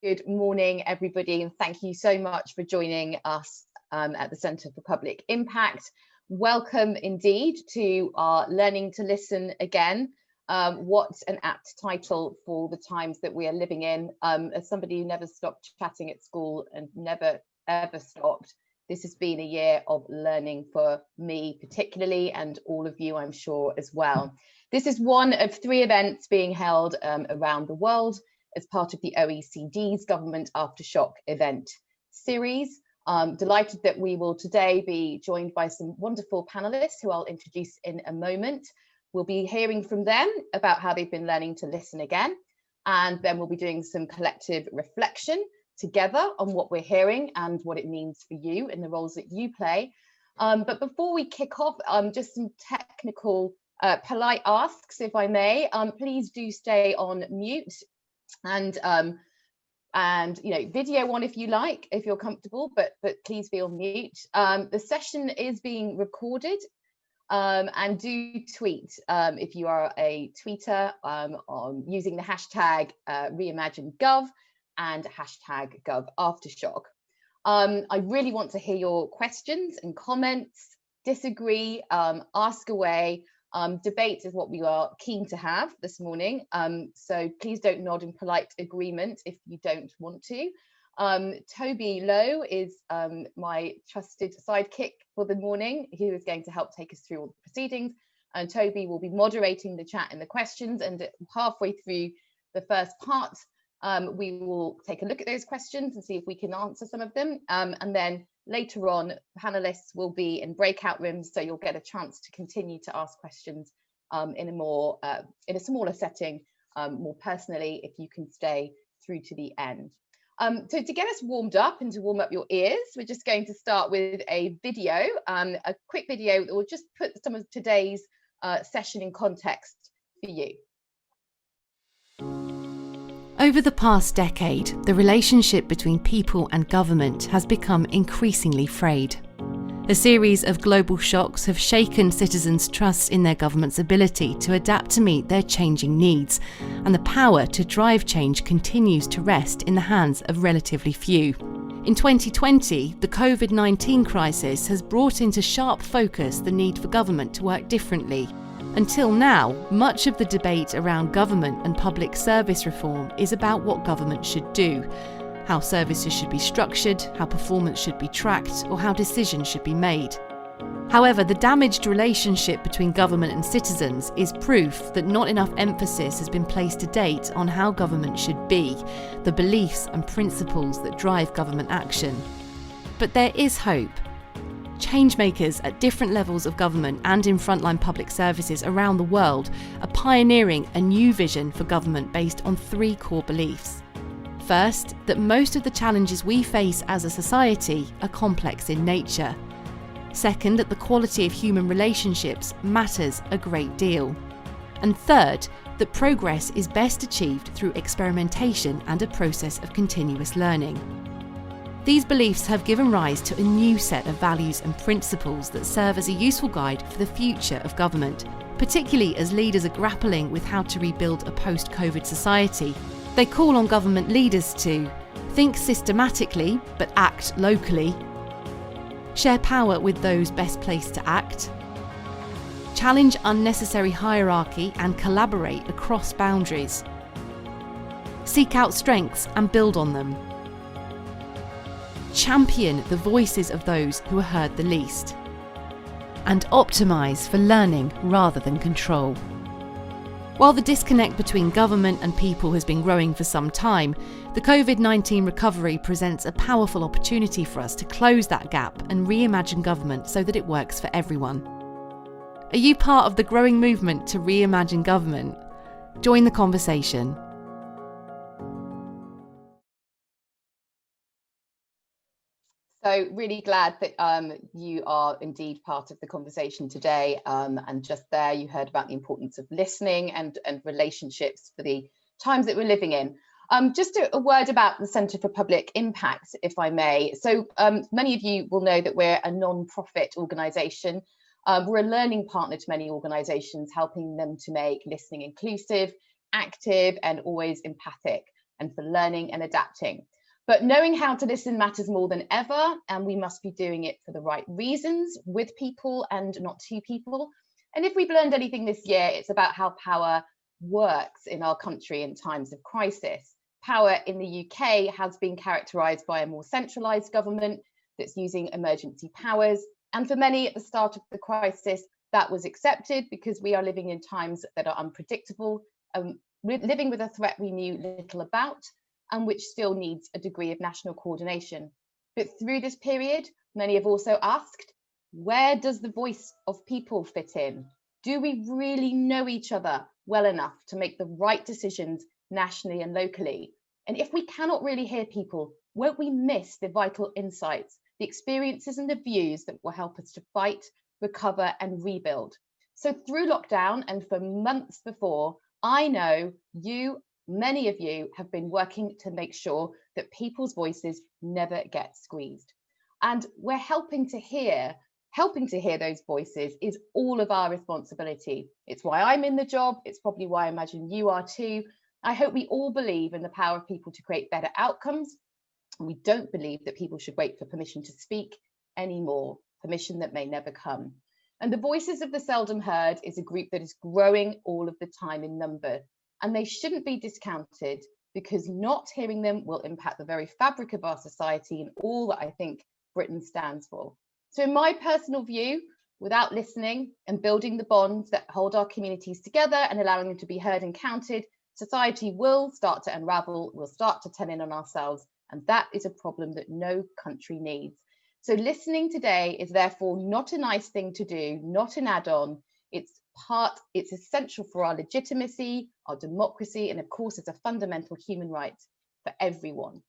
Good morning, everybody, and thank you so much for joining us at the Centre for Public Impact. Welcome indeed to our Learning to Listen Again. What an apt title for the times that we are living in. As somebody who never stopped chatting at school and never ever stopped, this has been a year of learning for me particularly, and all of you I'm sure as well. This is one of 3 events being held around the world as part of the OECD's Government Aftershock event series. Delighted that we will today be joined by some wonderful panelists who I'll introduce in a moment. We'll be hearing from them about how they've been learning to listen again, and then we'll be doing some collective reflection together on what we're hearing and what it means for you in the roles that you play. But before we kick off, just some technical polite asks, if I may. Please do stay on mute, and you know, video on if you like, if you're comfortable, but please be on mute. The session is being recorded, and do tweet if you are a tweeter on using the hashtag #ReimagineGov and hashtag #GovAftershock. I really want to hear your questions and comments. Disagree, ask away. Debate is what we are keen to have this morning, so please don't nod in polite agreement if you don't want to. Toby Lowe is my trusted sidekick for the morning. He is going to help take us through all the proceedings, and Toby will be moderating the chat and the questions, and halfway through the first part we will take a look at those questions and see if we can answer some of them, and then later on panelists will be in breakout rooms, so you'll get a chance to continue to ask questions in a smaller setting, more personally, if you can stay through to the end. So to get us warmed up and to warm up your ears, we're just going to start with a video, a quick video that will just put some of today's session in context for you. Over the past decade, the relationship between people and government has become increasingly frayed. A series of global shocks have shaken citizens' trust in their government's ability to adapt to meet their changing needs, and the power to drive change continues to rest in the hands of relatively few. In 2020, the COVID-19 crisis has brought into sharp focus the need for government to work differently. Until now, much of the debate around government and public service reform is about what government should do, how services should be structured, how performance should be tracked, or how decisions should be made. However, the damaged relationship between government and citizens is proof that not enough emphasis has been placed to date on how government should be, the beliefs and principles that drive government action. But there is hope. Changemakers at different levels of government and in frontline public services around the world are pioneering a new vision for government based on 3 core beliefs. First, that most of the challenges we face as a society are complex in nature. Second, that the quality of human relationships matters a great deal. And third, that progress is best achieved through experimentation and a process of continuous learning. These beliefs have given rise to a new set of values and principles that serve as a useful guide for the future of government, particularly as leaders are grappling with how to rebuild a post-COVID society. They call on government leaders to think systematically but act locally, share power with those best placed to act, challenge unnecessary hierarchy and collaborate across boundaries, seek out strengths and build on them, champion the voices of those who are heard the least, and optimise for learning rather than control. While the disconnect between government and people has been growing for some time, the COVID-19 recovery presents a powerful opportunity for us to close that gap and reimagine government so that it works for everyone. Are you part of the growing movement to reimagine government? Join the conversation. So really glad that you are indeed part of the conversation today, and just there you heard about the importance of listening and relationships for the times that we're living in. Just a word about the Centre for Public Impact, if I may. So many of you will know that we're a non-profit organisation. We're a learning partner to many organisations, helping them to make listening inclusive, active and always empathic. and for learning and adapting. But knowing how to listen matters more than ever, and we must be doing it for the right reasons, with people and not to people. And if we've learned anything this year, it's about how power works in our country in times of crisis. Power in the UK has been characterised by a more centralised government that's using emergency powers. And for many at the start of the crisis, that was accepted because we are living in times that are unpredictable, living with a threat we knew little about, and which still needs a degree of national coordination. But through this period, many have also asked, where does the voice of people fit in? Do we really know each other well enough to make the right decisions nationally and locally? And if we cannot really hear people, won't we miss the vital insights, the experiences and the views that will help us to fight, recover and rebuild? So through lockdown and for months before, I know many of you have been working to make sure that people's voices never get squeezed. And we're helping to hear those voices is all of our responsibility. It's why I'm in the job. It's probably why I imagine you are too. I hope we all believe in the power of people to create better outcomes. And we don't believe that people should wait for permission to speak anymore, permission that may never come. And the voices of the seldom heard is a group that is growing all of the time in number. And they shouldn't be discounted, because not hearing them will impact the very fabric of our society and all that I think Britain stands for. So in my personal view, without listening and building the bonds that hold our communities together and allowing them to be heard and counted, society will start to unravel, we'll start to turn in on ourselves, and that is a problem that no country needs. So listening today is therefore not a nice thing to do, not an add-on. It's essential for our legitimacy, our democracy, and of course, it's a fundamental human right for everyone.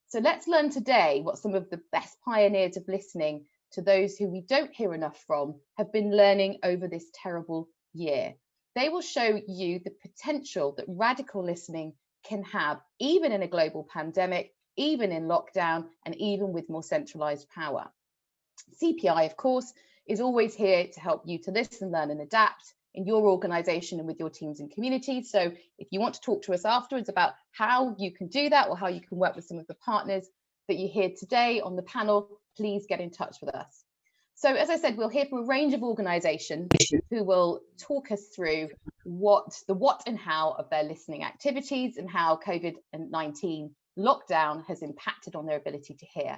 So let's learn today what some of the best pioneers of listening to those who we don't hear enough from have been learning over this terrible year. They will show you the potential that radical listening can have, even in a global pandemic, even in lockdown, and even with more centralised power. CPI, of course, is always here to help you to listen, learn and adapt in your organisation and with your teams and communities. So if you want to talk to us afterwards about how you can do that or how you can work with some of the partners that you hear today on the panel, please get in touch with us. So as I said, we'll hear from a range of organisations who will talk us through what and how of their listening activities and how COVID-19 lockdown has impacted on their ability to hear.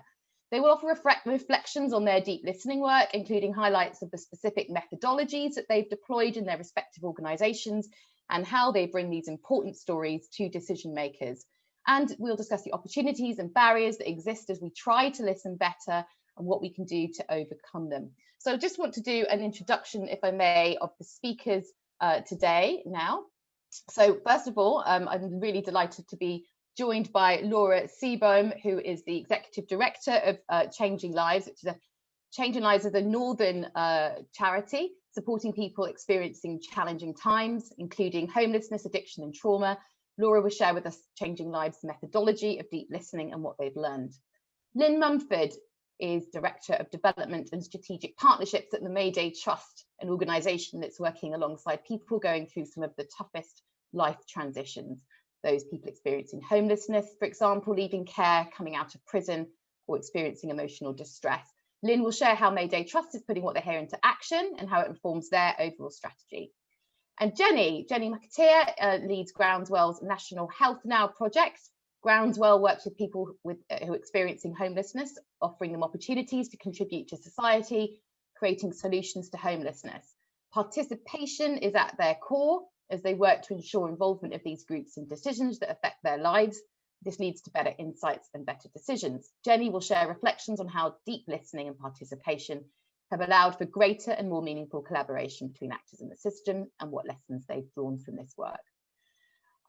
They will offer reflections on their deep listening work, including highlights of the specific methodologies that they've deployed in their respective organisations and how they bring these important stories to decision makers. And we'll discuss the opportunities and barriers that exist as we try to listen better and what we can do to overcome them. So I just want to do an introduction, if I may, of the speakers today now. So first of all, I'm really delighted to be joined by Laura Seebohm, who is the Executive Director of Changing Lives, which is Changing Lives is a northern charity supporting people experiencing challenging times, including homelessness, addiction and trauma. Laura will share with us Changing Lives' methodology of deep listening and what they've learned. Lynn Mumford is Director of Development and Strategic Partnerships at the Mayday Trust, an organisation that's working alongside people going through some of the toughest life transitions. Those people experiencing homelessness, for example, leaving care, coming out of prison, or experiencing emotional distress. Lynn will share how Mayday Trust is putting what they hear into action and how it informs their overall strategy. And Jenny McAteer leads Groundswell's National Health Now project. Groundswell works with people who are experiencing homelessness, offering them opportunities to contribute to society, creating solutions to homelessness. Participation is at their core as they work to ensure involvement of these groups in decisions that affect their lives. This leads to better insights and better decisions. Jenny will share reflections on how deep listening and participation have allowed for greater and more meaningful collaboration between actors in the system and what lessons they've drawn from this work.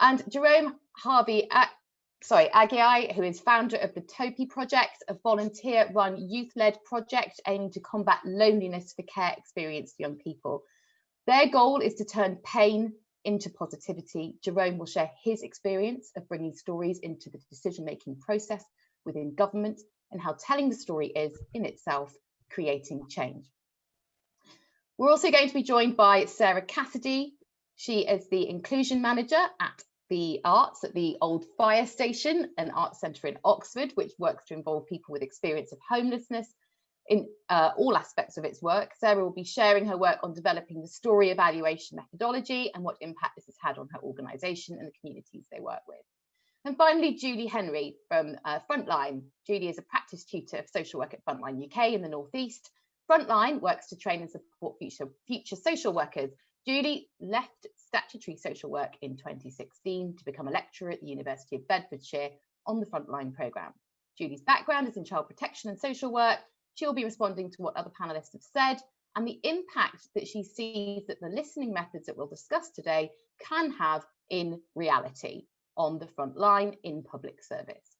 And Jerome Agiai, who is founder of the Topi Project, a volunteer-run youth-led project aiming to combat loneliness for care-experienced young people. Their goal is to turn pain into positivity. Jerome will share his experience of bringing stories into the decision-making process within government and how telling the story is, in itself, creating change. We're also going to be joined by Sarah Cassidy. She is the Inclusion Manager at the arts at the Old Fire Station, an arts centre in Oxford, which works to involve people with experience of homelessness in all aspects of its work. Sarah will be sharing her work on developing the story evaluation methodology and what impact this has had on her organisation and the communities they work with. And finally, Julie Henry from Frontline. Julie is a practice tutor of social work at Frontline UK in the North East. Frontline works to train and support future social workers. Julie left statutory social work in 2016 to become a lecturer at the University of Bedfordshire on the Frontline programme. Julie's background is in child protection and social work. She'll be responding to what other panellists have said and the impact that she sees that the listening methods that we'll discuss today can have in reality on the front line in public service.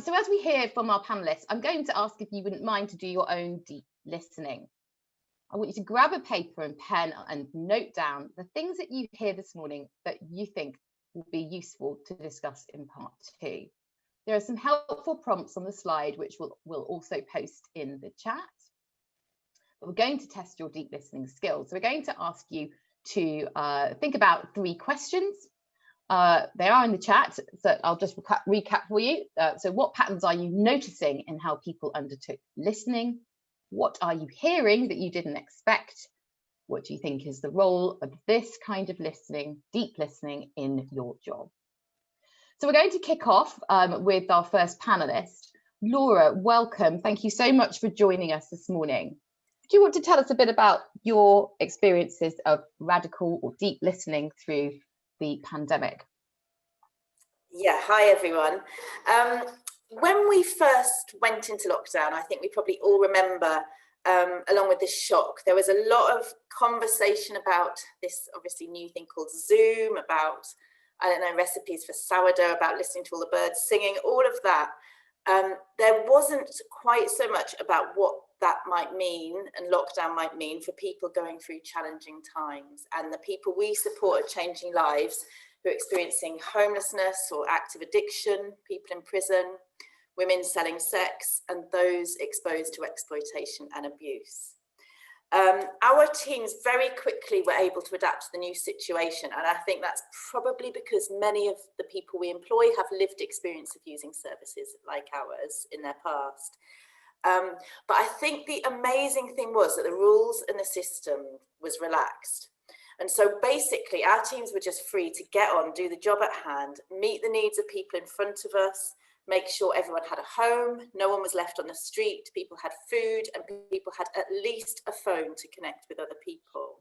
So as we hear from our panellists, I'm going to ask if you wouldn't mind to do your own deep listening. I want you to grab a paper and pen and note down the things that you hear this morning that you think will be useful to discuss in part 2. There are some helpful prompts on the slide, which we'll also post in the chat. But we're going to test your deep listening skills. So we're going to ask you to think about 3 questions. They are in the chat, so I'll just recap for you. So what patterns are you noticing in how people undertook listening? What are you hearing that you didn't expect? What do you think is the role of this kind of listening, deep listening, in your job? So we're going to kick off with our first panelist. Laura, welcome. Thank you so much for joining us this morning. Do you want to tell us a bit about your experiences of radical or deep listening through the pandemic? Yeah, hi everyone. When we first went into lockdown, I think we probably all remember, along with the shock, there was a lot of conversation about this obviously new thing called Zoom, about, I don't know, recipes for sourdough, about listening to all the birds singing, all of that. There wasn't quite so much about what that might mean and lockdown might mean for people going through challenging times, and the people we support at Changing Lives who are experiencing homelessness or active addiction, people in prison, women selling sex, and those exposed to exploitation and abuse. Our teams very quickly were able to adapt to the new situation, and I think that's probably because many of the people we employ have lived experience of using services like ours in their past. But I think the amazing thing was that the rules and the system was relaxed. And so basically our teams were just free to get on, do the job at hand, meet the needs of people in front of us, make sure everyone had a home, no one was left on the street, people had food, and people had at least a phone to connect with other people.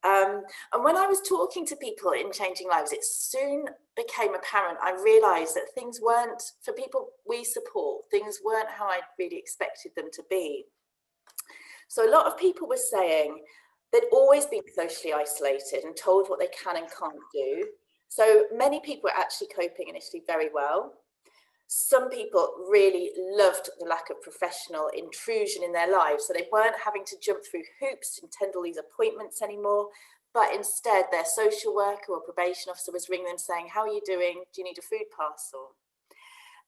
And when I was talking to people in Changing Lives, it soon became apparent, I realised that things weren't, for people we support, things weren't how I really expected them to be. So a lot of people were saying they'd always been socially isolated and told what they can and can't do. So many people were actually coping initially very well. Some people really loved the lack of professional intrusion in their lives, so they weren't having to jump through hoops and attend all these appointments anymore, but instead their social worker or probation officer was ringing them saying, how are you doing? Do you need a food parcel?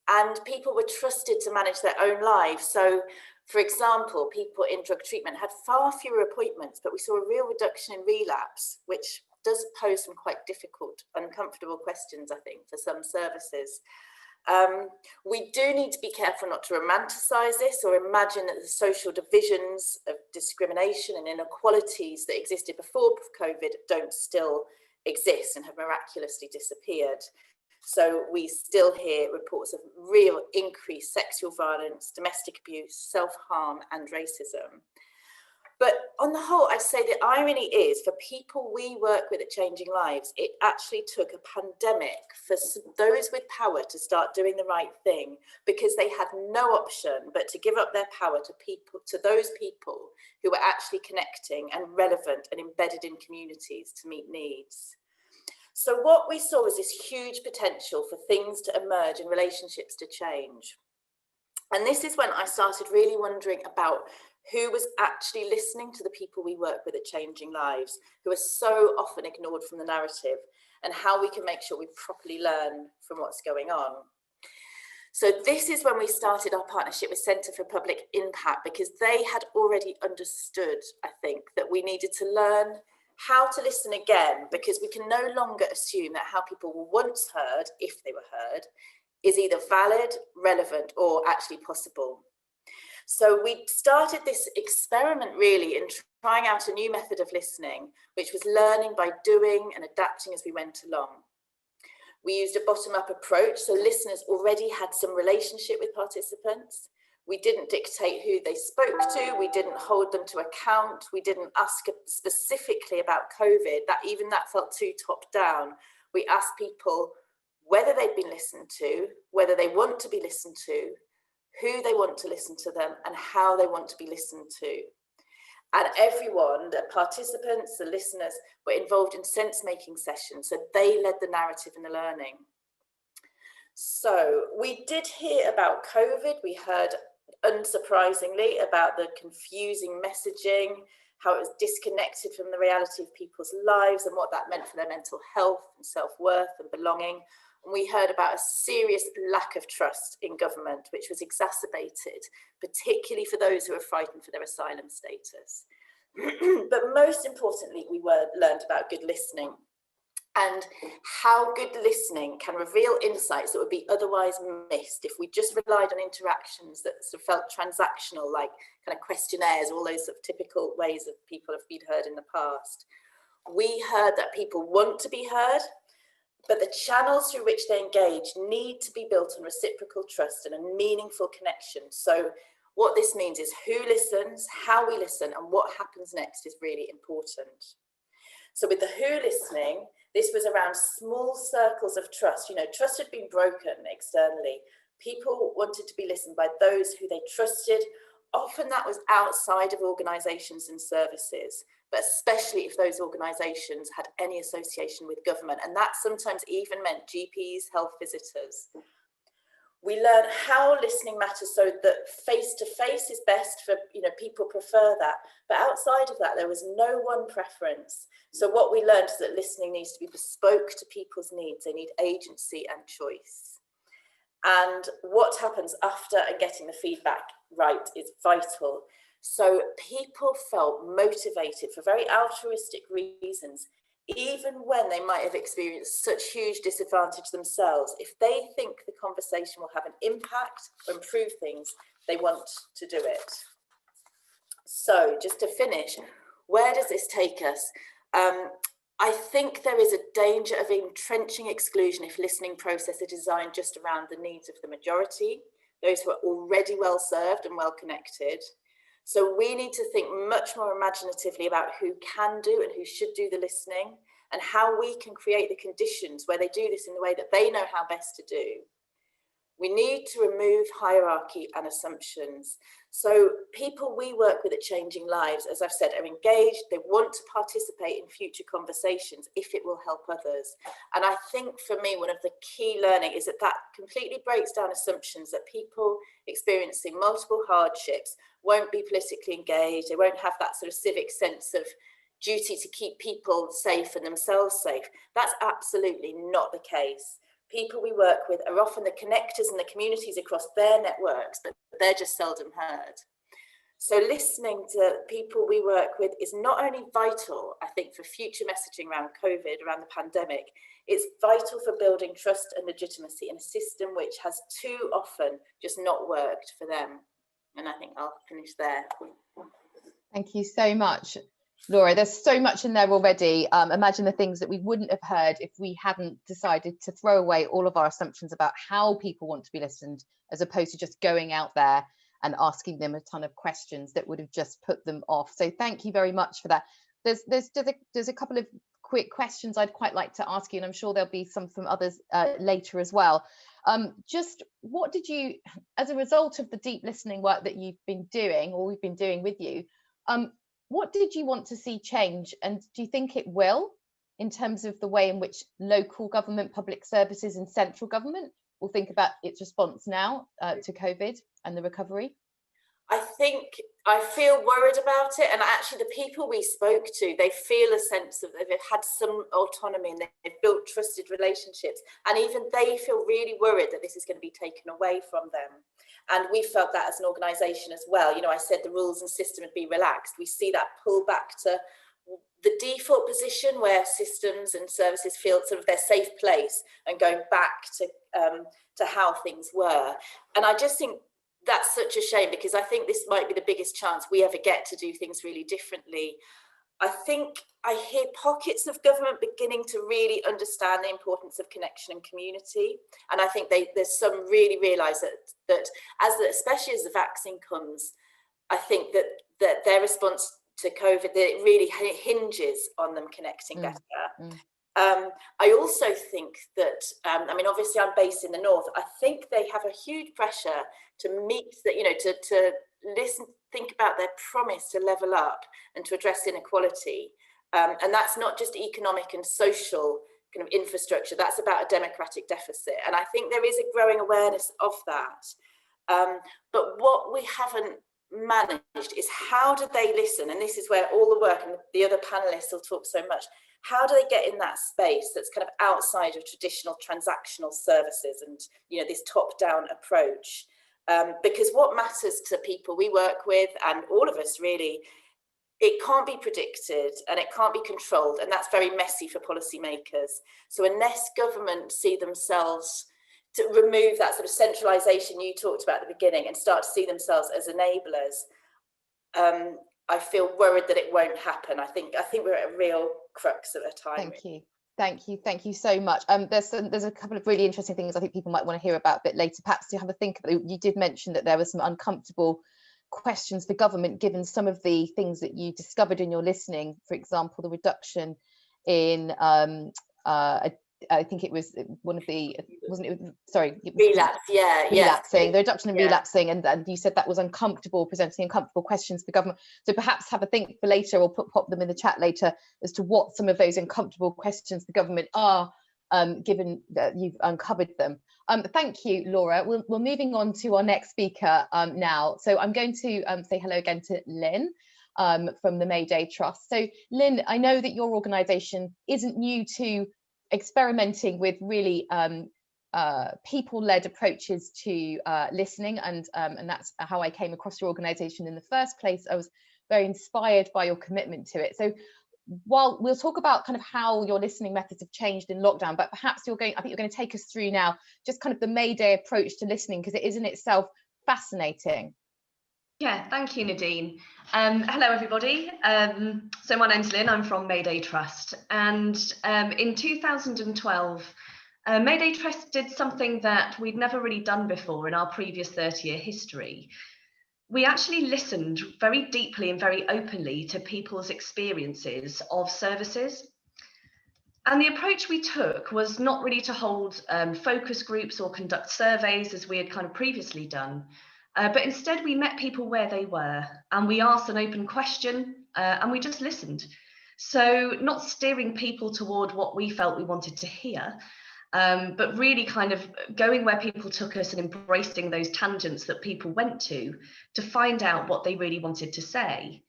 And people were trusted to manage their own lives. So, for example, people in drug treatment had far fewer appointments, but we saw a real reduction in relapse, which does pose some quite difficult, uncomfortable questions, I think, for some services. We do need to be careful not to romanticize this or imagine that the social divisions of discrimination and inequalities that existed before COVID don't still exist and have miraculously disappeared. So we still hear reports of real increased sexual violence, domestic abuse, self-harm and racism. But on the whole, I'd say the irony is for people we work with at Changing Lives, it actually took a pandemic for those with power to start doing the right thing because they had no option but to give up their power to those people who were actually connecting and relevant and embedded in communities to meet needs. So what we saw was this huge potential for things to emerge and relationships to change. And this is when I started really wondering about who was actually listening to the people we work with at Changing Lives, who are so often ignored from the narrative, and how we can make sure we properly learn from what's going on. So this is when we started our partnership with Centre for Public Impact, because they had already understood, I think, that we needed to learn how to listen again, because we can no longer assume that how people were once heard, if they were heard, is either valid, relevant, or actually possible. So we started this experiment really in trying out a new method of listening, which was learning by doing and adapting as we went along. We used a bottom-up approach, so listeners already had some relationship with participants. We didn't dictate who they spoke to, we didn't hold them to account, we didn't ask specifically about COVID, that felt too top-down. We asked people whether they'd been listened to, whether they want to be listened to, who they want to listen to them, and how they want to be listened to. And everyone, the participants, the listeners, were involved in sense-making sessions, so they led the narrative and the learning. So we did hear about COVID. We heard, unsurprisingly, about the confusing messaging, how it was disconnected from the reality of people's lives and what that meant for their mental health and self-worth and belonging. And we heard about a serious lack of trust in government, which was exacerbated, particularly for those who are frightened for their asylum status. But most importantly, we learned about good listening and how good listening can reveal insights that would be otherwise missed if we just relied on interactions that sort of felt transactional, like kind of questionnaires, all those sort of typical ways that people have been heard in the past. We heard that people want to be heard, but the channels through which they engage need to be built on reciprocal trust and a meaningful connection. So what this means is who listens, how we listen, and what happens next is really important. So with the who listening, this was around small circles of trust. Trust had been broken externally. People wanted to be listened by those who they trusted. Often that was outside of organisations and services, but especially if those organisations had any association with government. And that sometimes even meant GPs, health visitors. We learn how listening matters, so that face-to-face is best for, people prefer that. But outside of that, there was no one preference. So what we learned is that listening needs to be bespoke to people's needs. They need agency and choice. And what happens after and getting the feedback right is vital. So people felt motivated for very altruistic reasons, even when they might have experienced such huge disadvantage themselves. If they think the conversation will have an impact or improve things, they want to do it. So just to finish, where does this take us? I think there is a danger of entrenching exclusion if listening processes are designed just around the needs of the majority, those who are already well served and well connected. So we need to think much more imaginatively about who can do and who should do the listening, and how we can create the conditions where they do this in the way that they know how best to do. We need to remove hierarchy and assumptions. So people we work with at Changing Lives, as I've said, are engaged. They want to participate in future conversations if it will help others. And I think for me, one of the key learning is that completely breaks down assumptions that people experiencing multiple hardships won't be politically engaged. They won't have that sort of civic sense of duty to keep people safe and themselves safe. That's absolutely not the case. People we work with are often the connectors and the communities across their networks, but they're just seldom heard. So listening to people we work with is not only vital, I think, for future messaging around COVID, around the pandemic, it's vital for building trust and legitimacy in a system which has too often just not worked for them. And I think I'll finish there. Thank you so much, Laura. There's so much in there already. Imagine the things that we wouldn't have heard if we hadn't decided to throw away all of our assumptions about how people want to be listened, as opposed to just going out there and asking them a ton of questions that would have just put them off. So thank you very much for that. There's a couple of quick questions I'd quite like to ask you, and I'm sure there'll be some from others later as well. Just what did you, as a result of the deep listening work that you've been doing, or we've been doing with you, what did you want to see change, and do you think it will, in terms of the way in which local government, public services and central government will think about its response now to COVID and the recovery? I feel worried about it, and actually the people we spoke to, they feel a sense of they've had some autonomy and they've built trusted relationships, and even they feel really worried that this is going to be taken away from them. And we felt that as an organisation as well. I said the rules and system would be relaxed. We see that pull back to the default position where systems and services feel sort of their safe place, and going back to how things were. And I just think that's such a shame, because I think this might be the biggest chance we ever get to do things really differently. I think I hear pockets of government beginning to really understand the importance of connection and community. And I think there's some really realise that especially as the vaccine comes, I think that their response to COVID, that it really hinges on them connecting better. I also think that, I mean, obviously I'm based in the North. I think they have a huge pressure to meet that, you know, to listen, think about their promise to level up and to address inequality. And that's not just economic and social kind of infrastructure, that's about a democratic deficit. And I think there is a growing awareness of that. But what we haven't managed is, how do they listen? And this is where all the work, and the other panelists will talk so much, how do they get in that space that's kind of outside of traditional transactional services and, you know, this top-down approach? Because what matters to people we work with, and all of us really, it can't be predicted and it can't be controlled, and that's very messy for policymakers. So unless government see themselves, to remove that sort of centralisation you talked about at the beginning and start to see themselves as enablers, I feel worried that it won't happen. I think we're at a real crux of a time. Thank you so much. There's a couple of really interesting things I think people might want to hear about a bit later. Perhaps to have a think about. You did mention that there were some uncomfortable questions for government, given some of the things that you discovered in your listening. For example, the reduction in I think it was one of the, wasn't it? Sorry, relapsing. The reduction in relapsing, and you said that was uncomfortable, presenting uncomfortable questions for government. So perhaps have a think for later, or pop them in the chat later, as to what some of those uncomfortable questions for government are, given that you've uncovered them. Thank you, Laura. We're moving on to our next speaker now. So I'm going to say hello again to Lynn from the Mayday Trust. So Lynn, I know that your organisation isn't new to experimenting with really people-led approaches to listening, and that's how I came across your organisation in the first place. I was very inspired by your commitment to it. So while we'll talk about kind of how your listening methods have changed in lockdown, but perhaps I think you're going to take us through now just kind of the Mayday approach to listening, because it is in itself fascinating. Yeah, thank you, Nadine. Hello, everybody. So my name's Lynn, I'm from Mayday Trust. And in 2012, Mayday Trust did something that we'd never really done before in our previous 30-year history. We actually listened very deeply and very openly to people's experiences of services. And the approach we took was not really to hold focus groups or conduct surveys as we had kind of previously done. But instead, we met people where they were, and we asked an open question, and we just listened. So not steering people toward what we felt we wanted to hear, but really kind of going where people took us and embracing those tangents that people went to find out what they really wanted to say.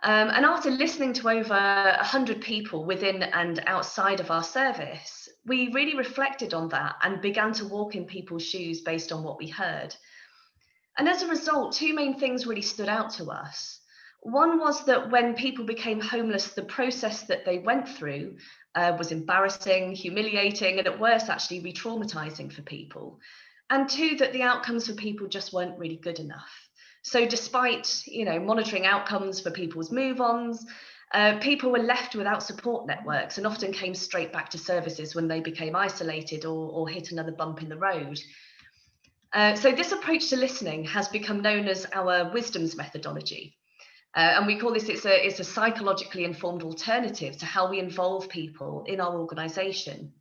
And after listening to over 100 people within and outside of our service, we really reflected on that and began to walk in people's shoes based on what we heard. And as a result, two main things really stood out to us. One was that when people became homeless, the process that they went through was embarrassing, humiliating, and at worst, actually re-traumatizing for people. And two, that the outcomes for people just weren't really good enough. So despite, monitoring outcomes for people's move-ons, people were left without support networks and often came straight back to services when they became isolated or hit another bump in the road. So this approach to listening has become known as our wisdoms methodology. And we call this, it's a psychologically informed alternative to how we involve people in our organisation.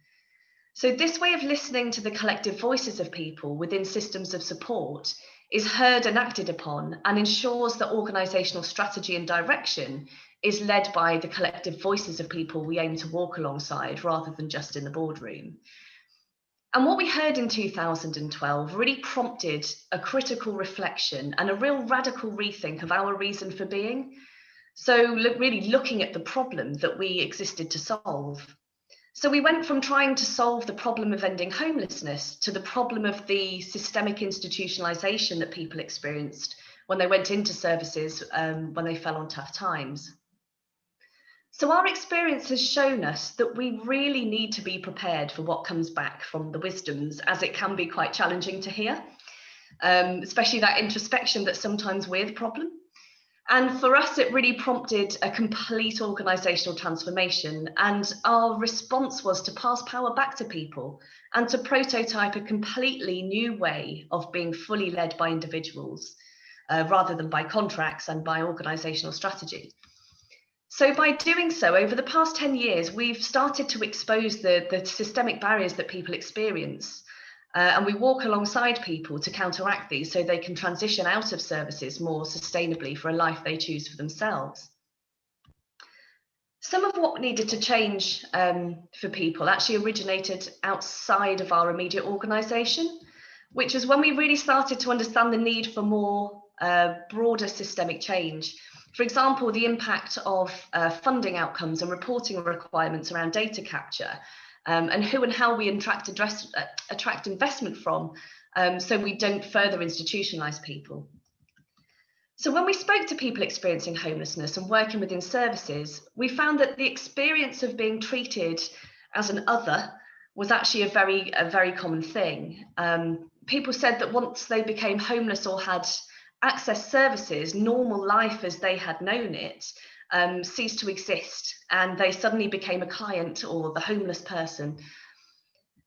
So this way of listening to the collective voices of people within systems of support is heard and acted upon, and ensures that organisational strategy and direction is led by the collective voices of people we aim to walk alongside, rather than just in the boardroom. And what we heard in 2012 really prompted a critical reflection and a real radical rethink of our reason for being. So really looking at the problem that we existed to solve. So we went from trying to solve the problem of ending homelessness to the problem of the systemic institutionalization that people experienced when they went into services when they fell on tough times. So our experience has shown us that we really need to be prepared for what comes back from the wisdoms, as it can be quite challenging to hear, especially that introspection that's sometimes we're the problem. And for us, it really prompted a complete organisational transformation. And our response was to pass power back to people and to prototype a completely new way of being fully led by individuals, rather than by contracts and by organisational strategy. So by doing so, over the past 10 years, we've started to expose the systemic barriers that people experience. And we walk alongside people to counteract these so they can transition out of services more sustainably for a life they choose for themselves. Some of what needed to change for people actually originated outside of our immediate organisation, which was when we really started to understand the need for more broader systemic change. For example, the impact of funding outcomes and reporting requirements around data capture, and who and how we attract investment from, so we don't further institutionalise people. So when we spoke to people experiencing homelessness and working within services, we found that the experience of being treated as an other was actually a very common thing. People said that once they became homeless or had access services, normal life as they had known it ceased to exist, and they suddenly became a client or the homeless person.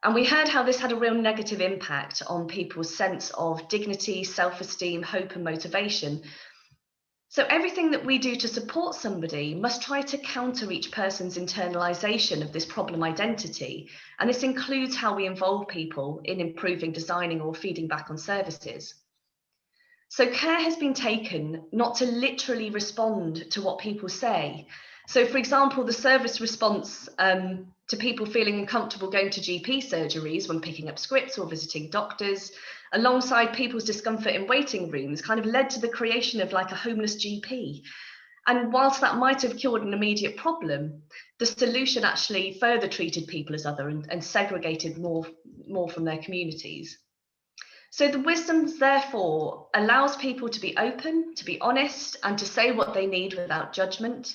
And we heard how this had a real negative impact on people's sense of dignity, self-esteem, hope and motivation. So everything that we do to support somebody must try to counter each person's internalisation of this problem identity. And this includes how we involve people in improving, designing or feeding back on services. So care has been taken not to literally respond to what people say. So for example, the service response to people feeling uncomfortable going to GP surgeries when picking up scripts or visiting doctors, alongside people's discomfort in waiting rooms, kind of led to the creation of like a homeless GP. And whilst that might have cured an immediate problem, the solution actually further treated people as other and segregated more from their communities. So the wisdoms, therefore, allows people to be open, to be honest, and to say what they need without judgment,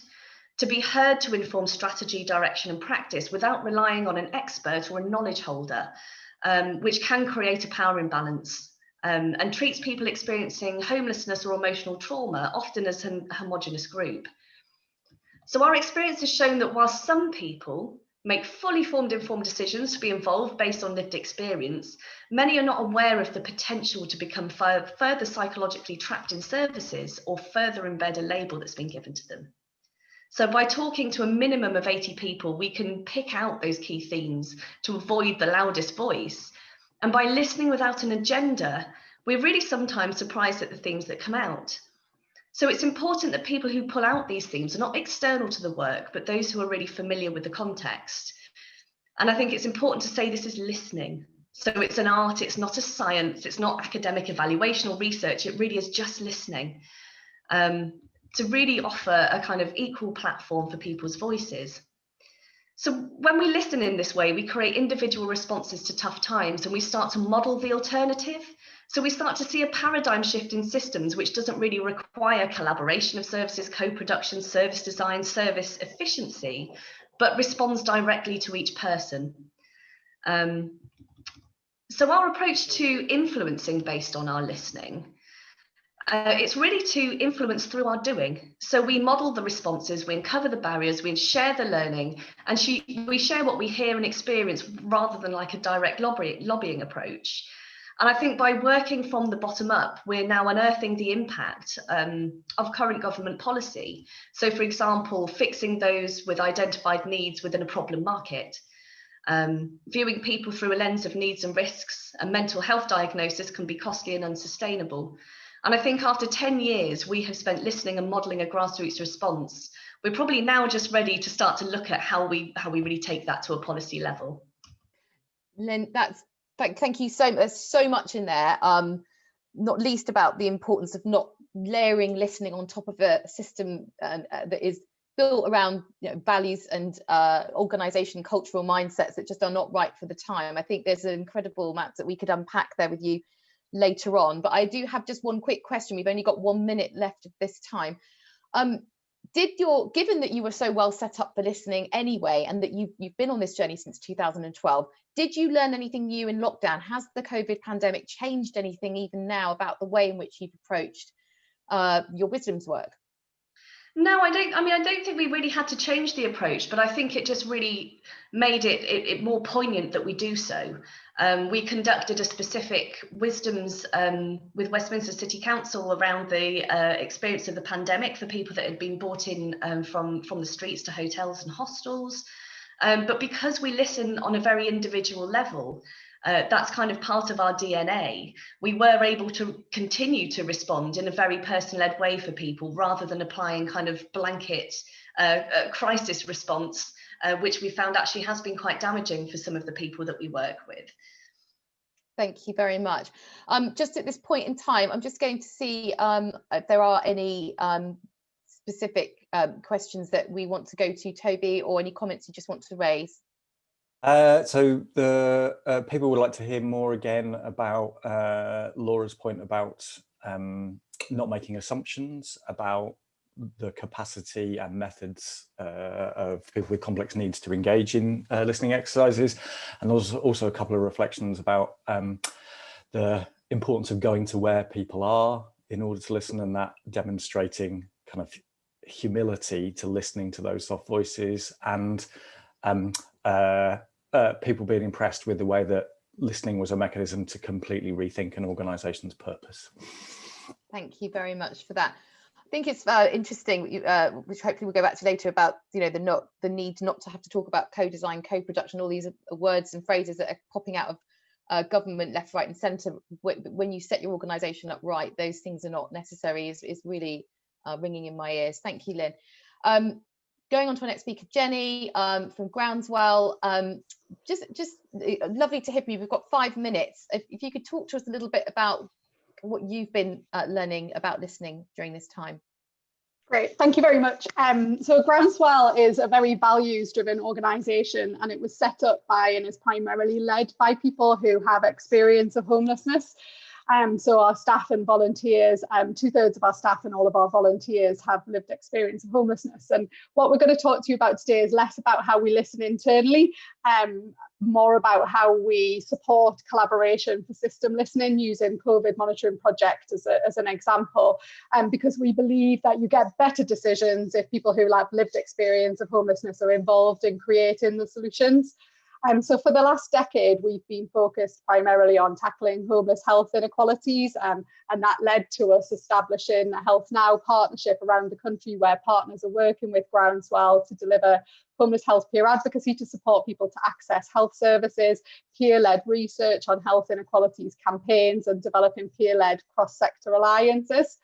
to be heard to inform strategy, direction, and practice without relying on an expert or a knowledge holder, which can create a power imbalance, and treats people experiencing homelessness or emotional trauma often as a homogenous group. So our experience has shown that while some people make fully formed, informed decisions to be involved based on lived experience, many are not aware of the potential to become further psychologically trapped in services or further embed a label that's been given to them. So by talking to a minimum of 80 people, we can pick out those key themes to avoid the loudest voice. And by listening without an agenda, we're really sometimes surprised at the themes that come out. So it's important that people who pull out these themes are not external to the work, but those who are really familiar with the context. And I think it's important to say this is listening. So it's an art, it's not a science, it's not academic evaluation or research, it really is just listening, to really offer a kind of equal platform for people's voices. So when we listen in this way, we create individual responses to tough times and we start to model the alternative. So we start to see a paradigm shift in systems which doesn't really require collaboration of services, co-production, service design, service efficiency, but responds directly to each person. So our approach to influencing based on our listening, it's really to influence through our doing. So we model the responses, we uncover the barriers, we share the learning, and we share what we hear and experience rather than like a direct lobbying approach. And I think by working from the bottom up, we're now unearthing the impact of current government policy. So for example, fixing those with identified needs within a problem market, viewing people through a lens of needs and risks. A mental health diagnosis can be costly and unsustainable. And I think after 10 years, we have spent listening and modelling a grassroots response. We're probably now just ready to start to look at how we really take that to a policy level. Lynn, thank you so much. There's so much in there, not least about the importance of not layering listening on top of a system that is built around values and organisation, cultural mindsets that just are not right for the time. I think there's an incredible amount that we could unpack there with you later on, but I do have just one quick question. We've only got 1 minute left of this time. given that you were so well set up for listening anyway, and that you've been on this journey since 2012, did you learn anything new in lockdown? Has the COVID pandemic changed anything even now about the way in which you've approached your wisdom's work? No, I don't think we really had to change the approach, but I think it just really made it more poignant that we do so. We conducted a specific wisdoms with Westminster City Council around the experience of the pandemic for people that had been brought in from the streets to hotels and hostels. But because we listen on a very individual level, that's kind of part of our DNA. We were able to continue to respond in a very person-led way for people, rather than applying kind of blanket crisis response, which we found actually has been quite damaging for some of the people that we work with. Thank you very much. Just at this point in time, I'm just going to see if there are any specific questions that we want to go to, Toby, or any comments you just want to raise. So the people would like to hear more again about Laura's point about not making assumptions about the capacity and methods of people with complex needs to engage in listening exercises, and also a couple of reflections about the importance of going to where people are in order to listen, and that demonstrating kind of humility to listening to those soft voices, and people being impressed with the way that listening was a mechanism to completely rethink an organisation's purpose. Thank you very much for that. I think it's interesting, which hopefully we'll go back to later, about the need not to have to talk about co-design, co-production, all these words and phrases that are popping out of government left, right, and centre. When you set your organisation up right, those things are not necessary. Is really ringing in my ears. Thank you, Lynn. Going on to our next speaker, Jenny from Groundswell. Just lovely to hear from you. We've got 5 minutes. If you could talk to us a little bit about what you've been learning about listening during this time. Great, thank you very much. So Groundswell is a very values-driven organisation, and it was set up by and is primarily led by people who have experience of homelessness. So our staff and volunteers, 2/3 of our staff and all of our volunteers have lived experience of homelessness. And what we're going to talk to you about today is less about how we listen internally, more about how we support collaboration for system listening using COVID monitoring project as an example, because we believe that you get better decisions if people who have lived experience of homelessness are involved in creating the solutions. So for the last decade, we've been focused primarily on tackling homeless health inequalities, and that led to us establishing a Health Now partnership around the country, where partners are working with Groundswell to deliver homeless health peer advocacy to support people to access health services, peer-led research on health inequalities campaigns, and developing peer-led cross-sector alliances.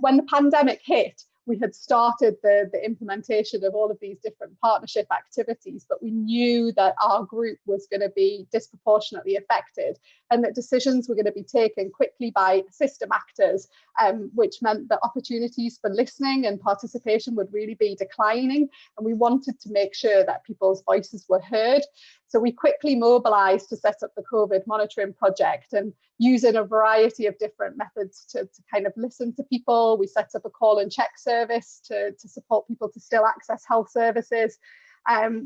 When the pandemic hit, we had started the implementation of all of these different partnership activities, but we knew that our group was going to be disproportionately affected, and that decisions were going to be taken quickly by system actors, which meant that opportunities for listening and participation would really be declining, and we wanted to make sure that people's voices were heard. So we quickly mobilised to set up the COVID monitoring project, and using a variety of different methods to kind of listen to people. We set up a call and check service to support people to still access health services.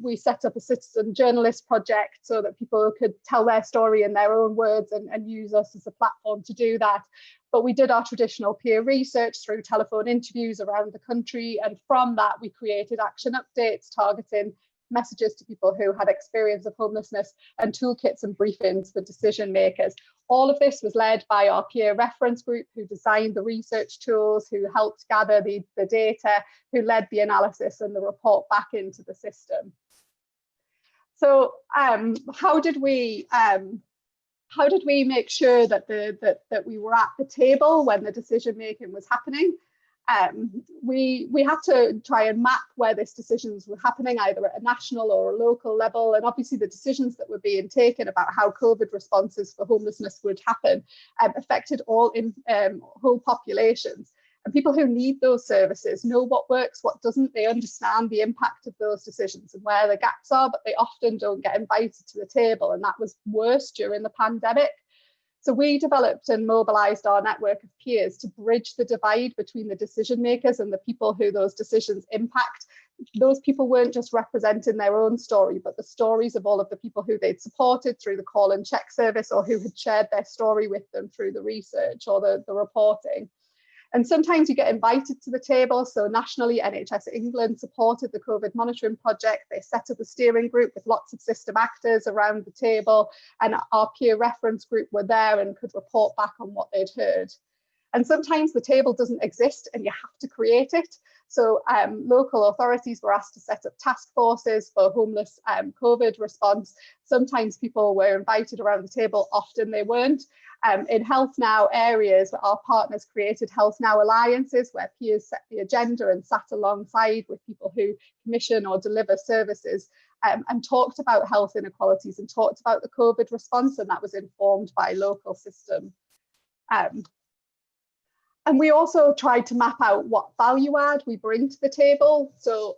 We set up a citizen journalist project so that people could tell their story in their own words and use us as a platform to do that. But we did our traditional peer research through telephone interviews around the country, and from that we created action updates targeting messages to people who had experience of homelessness, and toolkits and briefings for decision makers. All of this was led by our peer reference group, who designed the research tools, who helped gather the data, who led the analysis and the report back into the system. So how did we make sure that that we were at the table when the decision making was happening? We had to try and map where these decisions were happening, either at a national or a local level, and obviously the decisions that were being taken about how COVID responses for homelessness would happen affected all whole populations. And people who need those services know what works, what doesn't. They understand the impact of those decisions and where the gaps are, but they often don't get invited to the table, and that was worse during the pandemic. So we developed and mobilised our network of peers to bridge the divide between the decision makers and the people who those decisions impact. Those people weren't just representing their own story, but the stories of all of the people who they'd supported through the call and check service, or who had shared their story with them through the research or the reporting. And sometimes you get invited to the table. So nationally, NHS England supported the COVID monitoring project. They set up a steering group with lots of system actors around the table, and our peer reference group were there and could report back on what they'd heard. And sometimes the table doesn't exist and you have to create it. So local authorities were asked to set up task forces for homeless COVID response. Sometimes people were invited around the table, often they weren't. In Health Now areas, our partners created Health Now alliances where peers set the agenda and sat alongside with people who commission or deliver services, and talked about health inequalities and talked about the COVID response, and that was informed by local system. And we also tried to map out what value add we bring to the table. So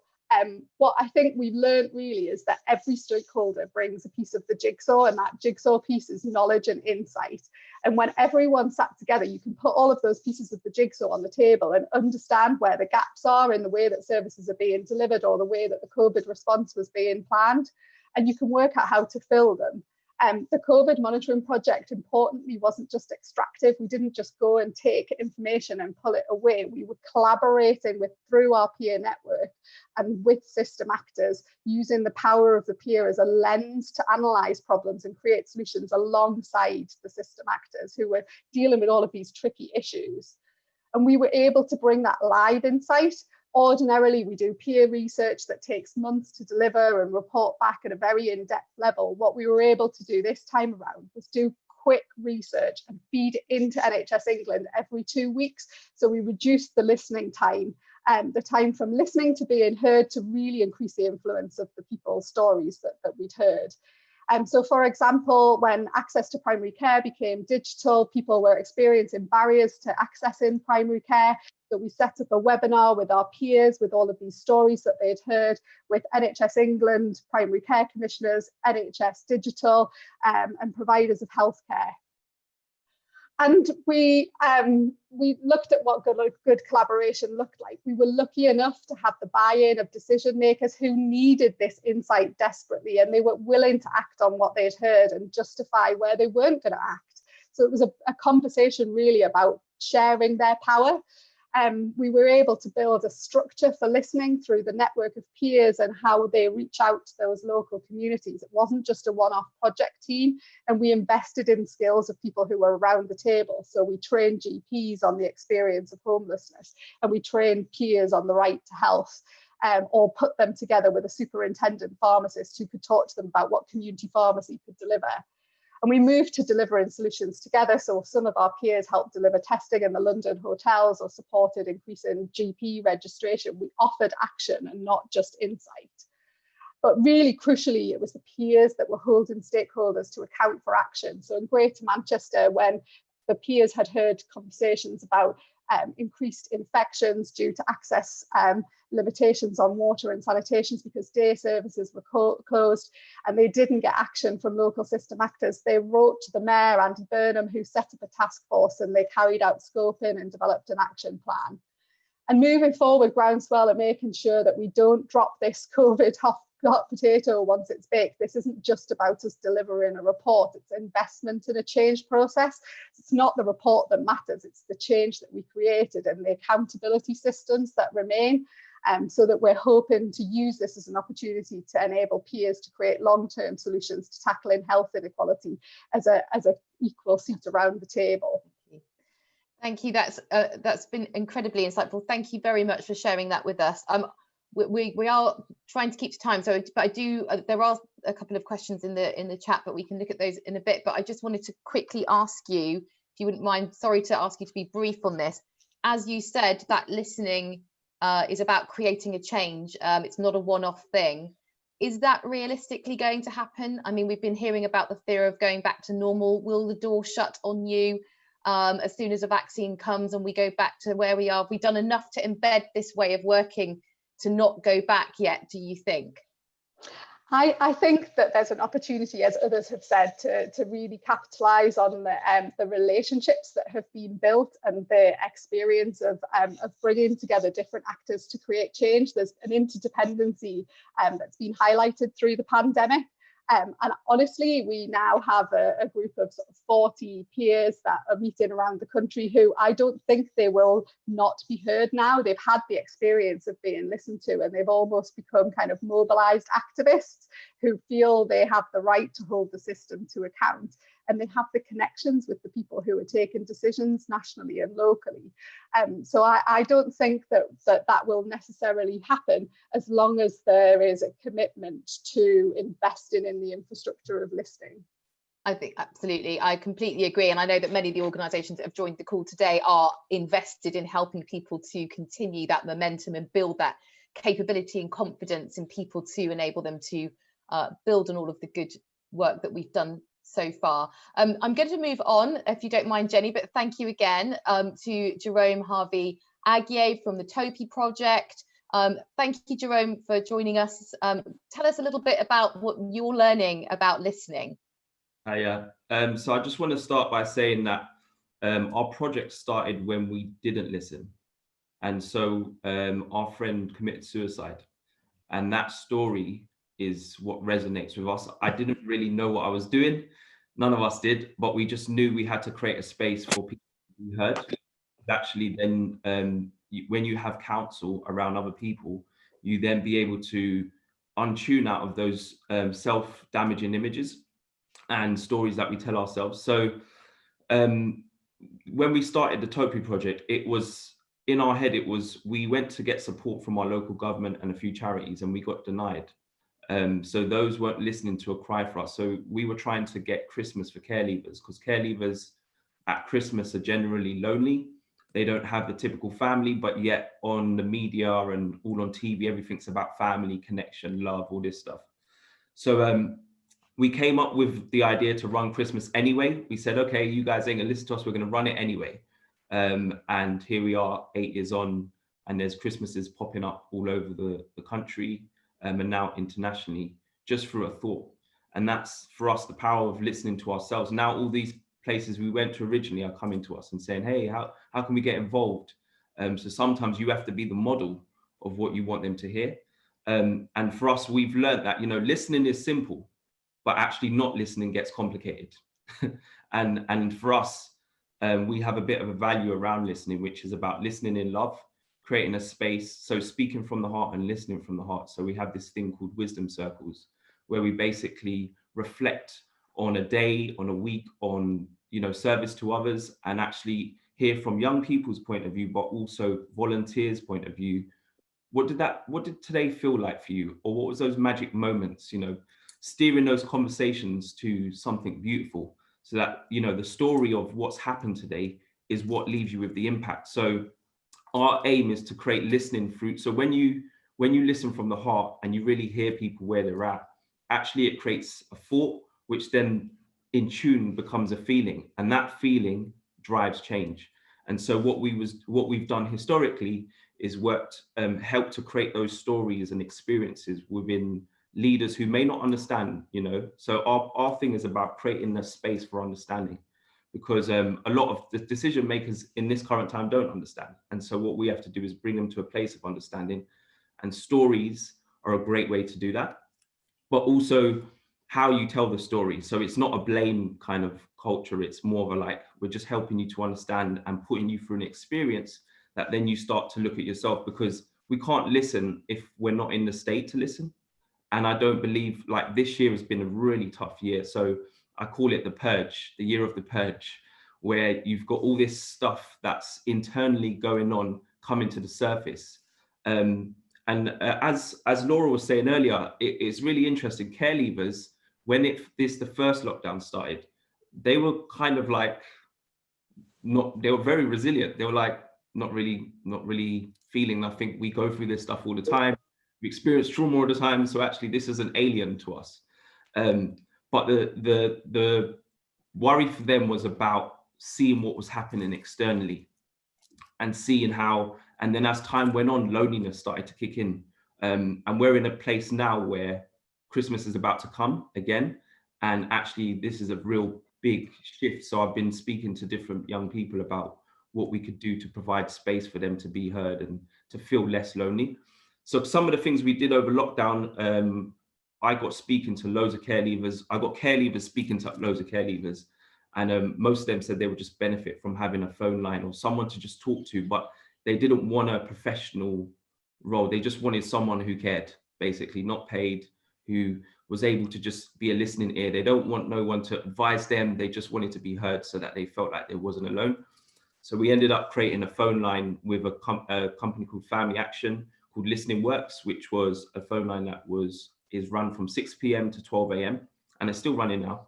what I think we've learned really is that every stakeholder brings a piece of the jigsaw, and that jigsaw piece is knowledge and insight. And when everyone sat together, you can put all of those pieces of the jigsaw on the table and understand where the gaps are in the way that services are being delivered or the way that the COVID response was being planned. And you can work out how to fill them. The COVID monitoring project, importantly, wasn't just extractive. We didn't just go and take information and pull it away. We were collaborating through our peer network and with system actors, using the power of the peer as a lens to analyse problems and create solutions alongside the system actors who were dealing with all of these tricky issues. And we were able to bring that live insight. Ordinarily, we do peer research that takes months to deliver and report back at a very in-depth level. What we were able to do this time around was do quick research and feed it into NHS England every 2 weeks. So we reduced the listening time, the time from listening to being heard, to really increase the influence of the people's stories that we'd heard. So for example, when access to primary care became digital, people were experiencing barriers to accessing primary care. So we set up a webinar with our peers with all of these stories that they'd heard with NHS England, primary care commissioners, NHS Digital, and providers of healthcare. And we looked at what good collaboration looked like. We were lucky enough to have the buy-in of decision makers who needed this insight desperately, and they were willing to act on what they'd heard and justify where they weren't going to act. So it was a conversation really about sharing their power. We were able to build a structure for listening through the network of peers and how they reach out to those local communities. It wasn't just a one-off project team, and we invested in skills of people who were around the table. So we trained GPs on the experience of homelessness, and we trained peers on the right to health, or put them together with a superintendent pharmacist who could talk to them about what community pharmacy could deliver. And we moved to delivering solutions together. So some of our peers helped deliver testing in the London hotels or supported increasing GP registration. We offered action and not just insight. But really crucially, it was the peers that were holding stakeholders to account for action. So in Greater Manchester, when the peers had heard conversations about increased infections due to access limitations on water and sanitations because day services were closed, and they didn't get action from local system actors, they wrote to the Mayor, Andy Burnham, who set up a task force, and they carried out scoping and developed an action plan. And moving forward, groundswell are making sure that we don't drop this COVID hot potato once it's baked. This isn't just about us delivering a report, it's investment in a change process. It's not the report that matters, it's the change that we created and the accountability systems that remain, so that we're hoping to use this as an opportunity to enable peers to create long-term solutions to tackling health inequality as a equal seat around the table. Thank you. That's been incredibly insightful. Thank you very much for sharing that with us. We are trying to keep to time, so but there are a couple of questions in the chat, but we can look at those in a bit. But I just wanted to quickly ask you, if you wouldn't mind, sorry to ask you to be brief on this. As you said, that listening is about creating a change. It's not a one-off thing. Is that realistically going to happen? I mean, we've been hearing about the fear of going back to normal. Will the door shut on you as soon as a vaccine comes and we go back to where we are? Have we done enough to embed this way of working to not go back yet, do you think? I think that there's an opportunity, as others have said, to really capitalise on the relationships that have been built and the experience of bringing together different actors to create change. There's an interdependency that's been highlighted through the pandemic. And honestly, we now have a group of sort of 40 peers that are meeting around the country who I don't think they will not be heard now. They've had the experience of being listened to, and they've almost become kind of mobilised activists who feel they have the right to hold the system to account. And they have the connections with the people who are taking decisions nationally and locally. So I don't think that will necessarily happen as long as there is a commitment to investing in the infrastructure of listening. I think absolutely, I completely agree. And I know that many of the organisations that have joined the call today are invested in helping people to continue that momentum and build that capability and confidence in people to enable them to build on all of the good work that we've done so far. I'm going to move on, if you don't mind, Jenny, but thank you again to Jerome Harvey Aguier from the TOPI project. Thank you, Jerome, for joining us. Tell us a little bit about what you're learning about listening. So I just want to start by saying that our project started when we didn't listen. And so our friend committed suicide. And that story is what resonates with us. I didn't really know what I was doing. None of us did, but we just knew we had to create a space for people to be heard. Actually, then when you have counsel around other people, you then be able to untune out of those self-damaging images and stories that we tell ourselves. So when we started the TOPI project, it was in our head, we went to get support from our local government and a few charities, and we got denied. So those weren't listening to a cry for us. So we were trying to get Christmas for care leavers, because care leavers at Christmas are generally lonely. They don't have the typical family, but yet on the media and all on TV, everything's about family, connection, love, all this stuff. So we came up with the idea to run Christmas anyway. We said, okay, you guys ain't gonna listen to us, we're gonna run it anyway. And here we are 8 years on, and there's Christmases popping up all over the country. And now internationally, just through a thought. And that's for us the power of listening to ourselves. Now all these places we went to originally are coming to us and saying, hey, how can we get involved? So sometimes you have to be the model of what you want them to hear. And for us, we've learned that, listening is simple, but actually not listening gets complicated. and for us, we have a bit of a value around listening, which is about listening in love, creating a space, so speaking from the heart and listening from the heart. So we have this thing called wisdom circles, where we basically reflect on a day, on a week, on service to others, and actually hear from young people's point of view, but also volunteers' point of view. What did today feel like for you? Or what was those magic moments, steering those conversations to something beautiful, so that, the story of what's happened today is what leaves you with the impact. So our aim is to create listening fruit. So when you listen from the heart and you really hear people where they're at, actually it creates a thought, which then in tune becomes a feeling, and that feeling drives change. And so what we've done historically is helped to create those stories and experiences within leaders who may not understand, So our thing is about creating a space for understanding, because a lot of the decision makers in this current time don't understand. And so what we have to do is bring them to a place of understanding, and stories are a great way to do that, but also how you tell the story. So it's not a blame kind of culture. It's more of we're just helping you to understand and putting you through an experience that then you start to look at yourself, because we can't listen if we're not in the state to listen. And I don't believe, this year has been a really tough year. So I call it the purge, the year of the purge, where you've got all this stuff that's internally going on coming to the surface. As Laura was saying earlier, it's really interesting. Care leavers, when the first lockdown started, they were kind of they were very resilient. They were not really feeling, I think we go through this stuff all the time. We experience trauma all the time. So actually this is an alien to us. But the worry for them was about seeing what was happening externally and seeing how, and then as time went on, loneliness started to kick in. And we're in a place now where Christmas is about to come again. And actually, this is a real big shift. So I've been speaking to different young people about what we could do to provide space for them to be heard and to feel less lonely. So some of the things we did over lockdown, I got speaking to loads of care leavers. I got care leavers speaking to loads of care leavers. And most of them said they would just benefit from having a phone line or someone to just talk to, but they didn't want a professional role. They just wanted someone who cared, basically, not paid, who was able to just be a listening ear. They don't want no one to advise them. They just wanted to be heard so that they felt like they wasn't alone. So we ended up creating a phone line with a company called Family Action called Listening Works, which was a phone line that is run from 6 p.m. to 12 a.m. and it's still running now.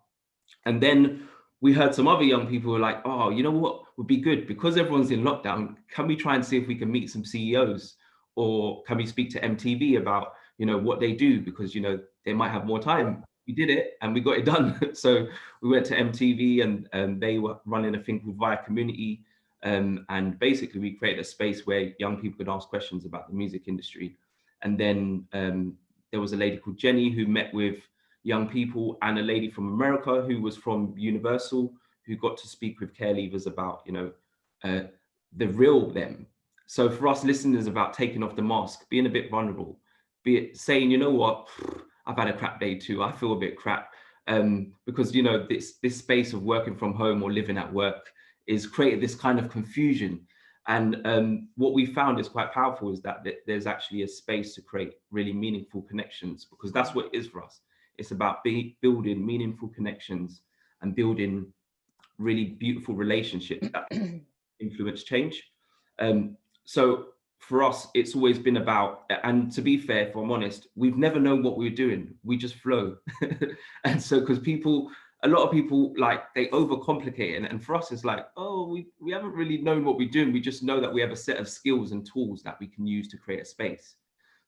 And then we heard some other young people were like, oh, you know what would be good? Because everyone's in lockdown, can we try and see if we can meet some CEOs? Or can we speak to MTV about, you know, what they do? Because, you know, they might have more time. We did it and we got it done. So we went to MTV and they were running a thing called Via Community. And basically we created a space where young people could ask questions about the music industry. And then there was a lady called Jenny who met with young people, and a lady from America who was from Universal, who got to speak with care leavers about, you know, the real them. So for us, listening is about taking off the mask, being a bit vulnerable, be it saying, you know what, I've had a crap day too, I feel a bit crap. Because, you know, this space of working from home or living at work is created this kind of confusion. And what we found is quite powerful is that there's actually a space to create really meaningful connections, because that's what it is for us. It's about building meaningful connections and building really beautiful relationships that influence change. So for us, it's always been about, and to be fair, if I'm honest, we've never known what we were doing. We just flow. And so, because a lot of people, like, they overcomplicate it. And for us, it's like, oh, we haven't really known what we're doing. We just know that we have a set of skills and tools that we can use to create a space.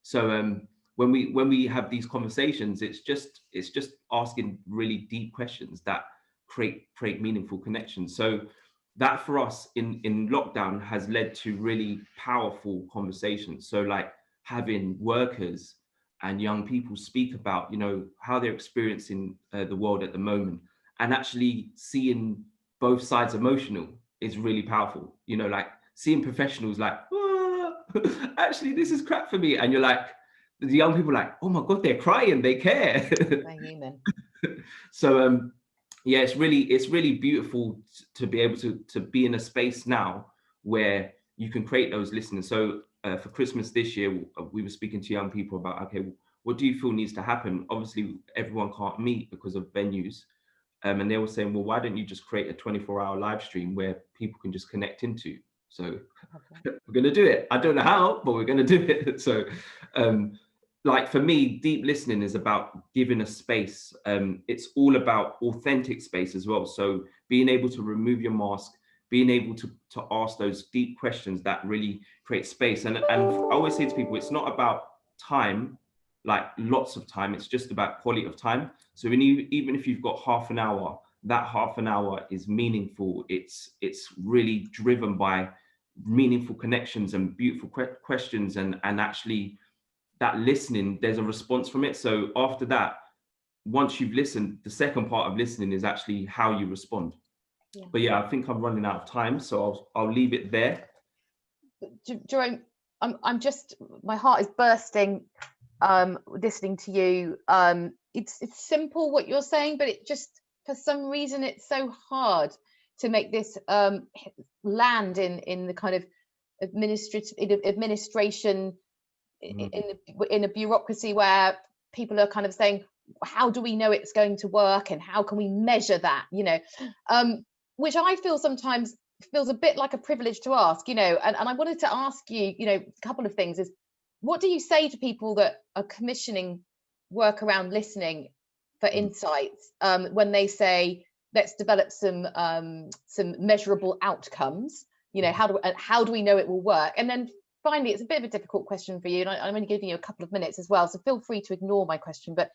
So when we have these conversations, it's just asking really deep questions that create meaningful connections. So that for us in lockdown has led to really powerful conversations. So like having workers and young people speak about, you know, how they're experiencing the world at the moment, and actually seeing both sides emotional is really powerful. You know, like seeing professionals like, oh, actually this is crap for me, and you're like, the young people are like, oh my God, they're crying, they care. They're human. So yeah, it's really beautiful to be able to be in a space now where you can create those listeners. So for Christmas this year, we were speaking to young people about, okay, what do you feel needs to happen? Obviously, everyone can't meet because of venues. And they were saying, well, why don't you just create a 24-hour live stream where people can just connect into? So we're going to do it. I don't know how, but we're going to do it. So like for me, deep listening is about giving a space. It's all about authentic space as well. So being able to remove your mask, being able to ask those deep questions that really create space. And I always say to people, it's not about time, like lots of time. It's just about quality of time. So even if you've got half an hour, that half an hour is meaningful. It's really driven by meaningful connections and beautiful questions, and actually that listening, there's a response from it. So after that, once you've listened, the second part of listening is actually how you respond. Yeah. But yeah, I think I'm running out of time, so I'll leave it there. Jerome, I'm just, my heart is bursting listening to you. It's simple what you're saying, but it just, for some reason, it's so hard to make this land in the kind of administration, in a bureaucracy where people are kind of saying, how do we know it's going to work and how can we measure that, you know, which I feel sometimes feels a bit like a privilege to ask, you know, and I wanted to ask you, you know, a couple of things is, what do you say to people that are commissioning work around listening for insights when they say, let's develop some measurable outcomes, you know, how do we know it will work? And then finally, it's a bit of a difficult question for you, and I'm only giving you a couple of minutes as well, so feel free to ignore my question. But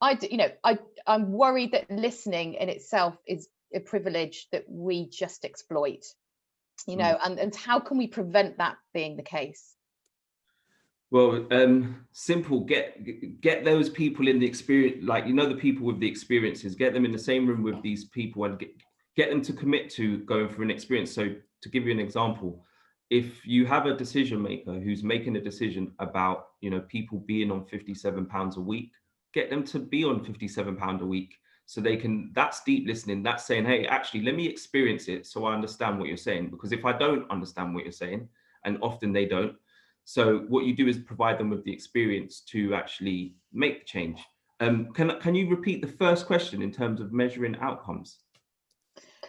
I'm worried that listening in itself is a privilege that we just exploit, you know, and how can we prevent that being the case? Well, simple. Get those people in the experience, like, you know, the people with the experiences. Get them in the same room with these people and get them to commit to going through an experience. So, to give you an example, if you have a decision maker who's making a decision about, you know, people being on £57 a week, get them to be on £57 a week, so they can. That's deep listening. That's saying, hey, actually, let me experience it so I understand what you're saying. Because if I don't understand what you're saying, and often they don't. So what you do is provide them with the experience to actually make the change. Can you repeat the first question in terms of measuring outcomes?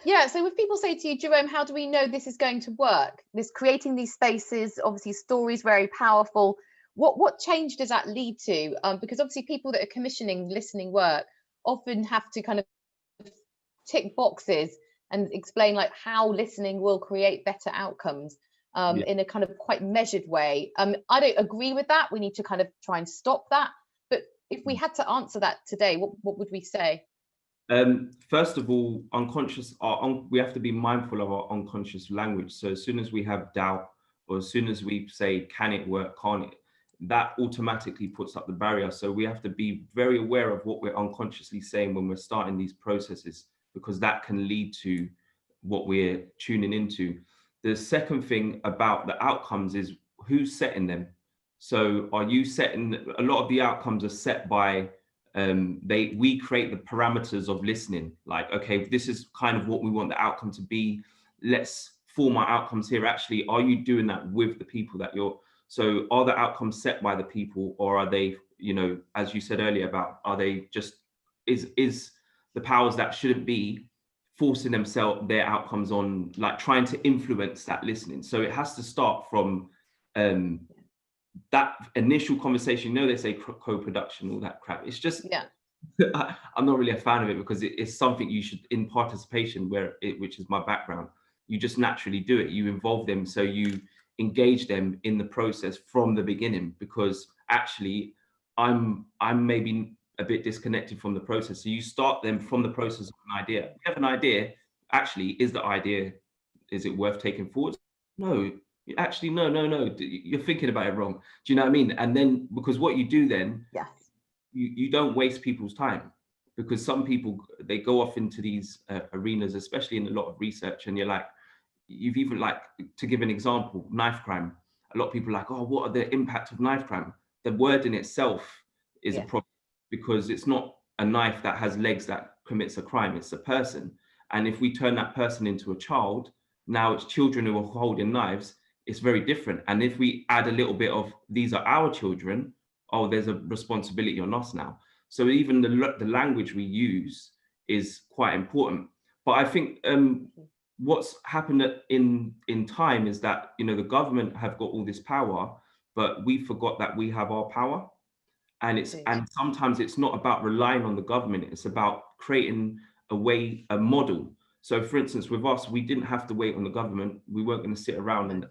Yeah, so if people say to you, Jerome, how do we know this is going to work? This creating these spaces, obviously stories very powerful. What change does that lead to? Because obviously people that are commissioning listening work often have to kind of tick boxes and explain like how listening will create better outcomes. In a kind of quite measured way. I don't agree with that. We need to kind of try and stop that. But if we had to answer that today, what would we say? First of all, we have to be mindful of our unconscious language. So as soon as we have doubt, or as soon as we say, can it work, can't it, that automatically puts up the barrier. So we have to be very aware of what we're unconsciously saying when we're starting these processes, because that can lead to what we're tuning into. The second thing about the outcomes is who's setting them. So are you setting? A lot of the outcomes are set by we create the parameters of listening. Like, okay, this is kind of what we want the outcome to be. Let's form our outcomes here. Actually, are you doing that with the people that you're? So are the outcomes set by the people, or are they, you know, as you said earlier about, are they just is the powers that shouldn't be forcing their outcomes on, like trying to influence that listening? So it has to start from that initial conversation. You know, they say co-production, all that crap. It's just, I'm not really a fan of it, because it's something you should, in participation, which is my background, you just naturally do it. You involve them, so you engage them in the process from the beginning, because actually I'm maybe a bit disconnected from the process. So you start them from the process of an idea. You have an idea. Actually, is it worth taking forward? No, actually, no. You're thinking about it wrong. Do you know what I mean? And then, because what you do then, you don't waste people's time, because some people, they go off into these arenas, especially in a lot of research, and you're like, you've even, like, to give an example, knife crime. A lot of people are like, oh, what are the impact of knife crime? The word in itself is a problem, because it's not a knife that has legs that commits a crime, it's a person. And if we turn that person into a child, now it's children who are holding knives, it's very different. And if we add a little bit of, these are our children, oh, there's a responsibility on us now. So even the language we use is quite important. But I think what's happened in time is that, you know, the government have got all this power, but we forgot that we have our power. And sometimes it's not about relying on the government, it's about creating a model. So for instance, with us, we didn't have to wait on the government. We weren't going to sit around and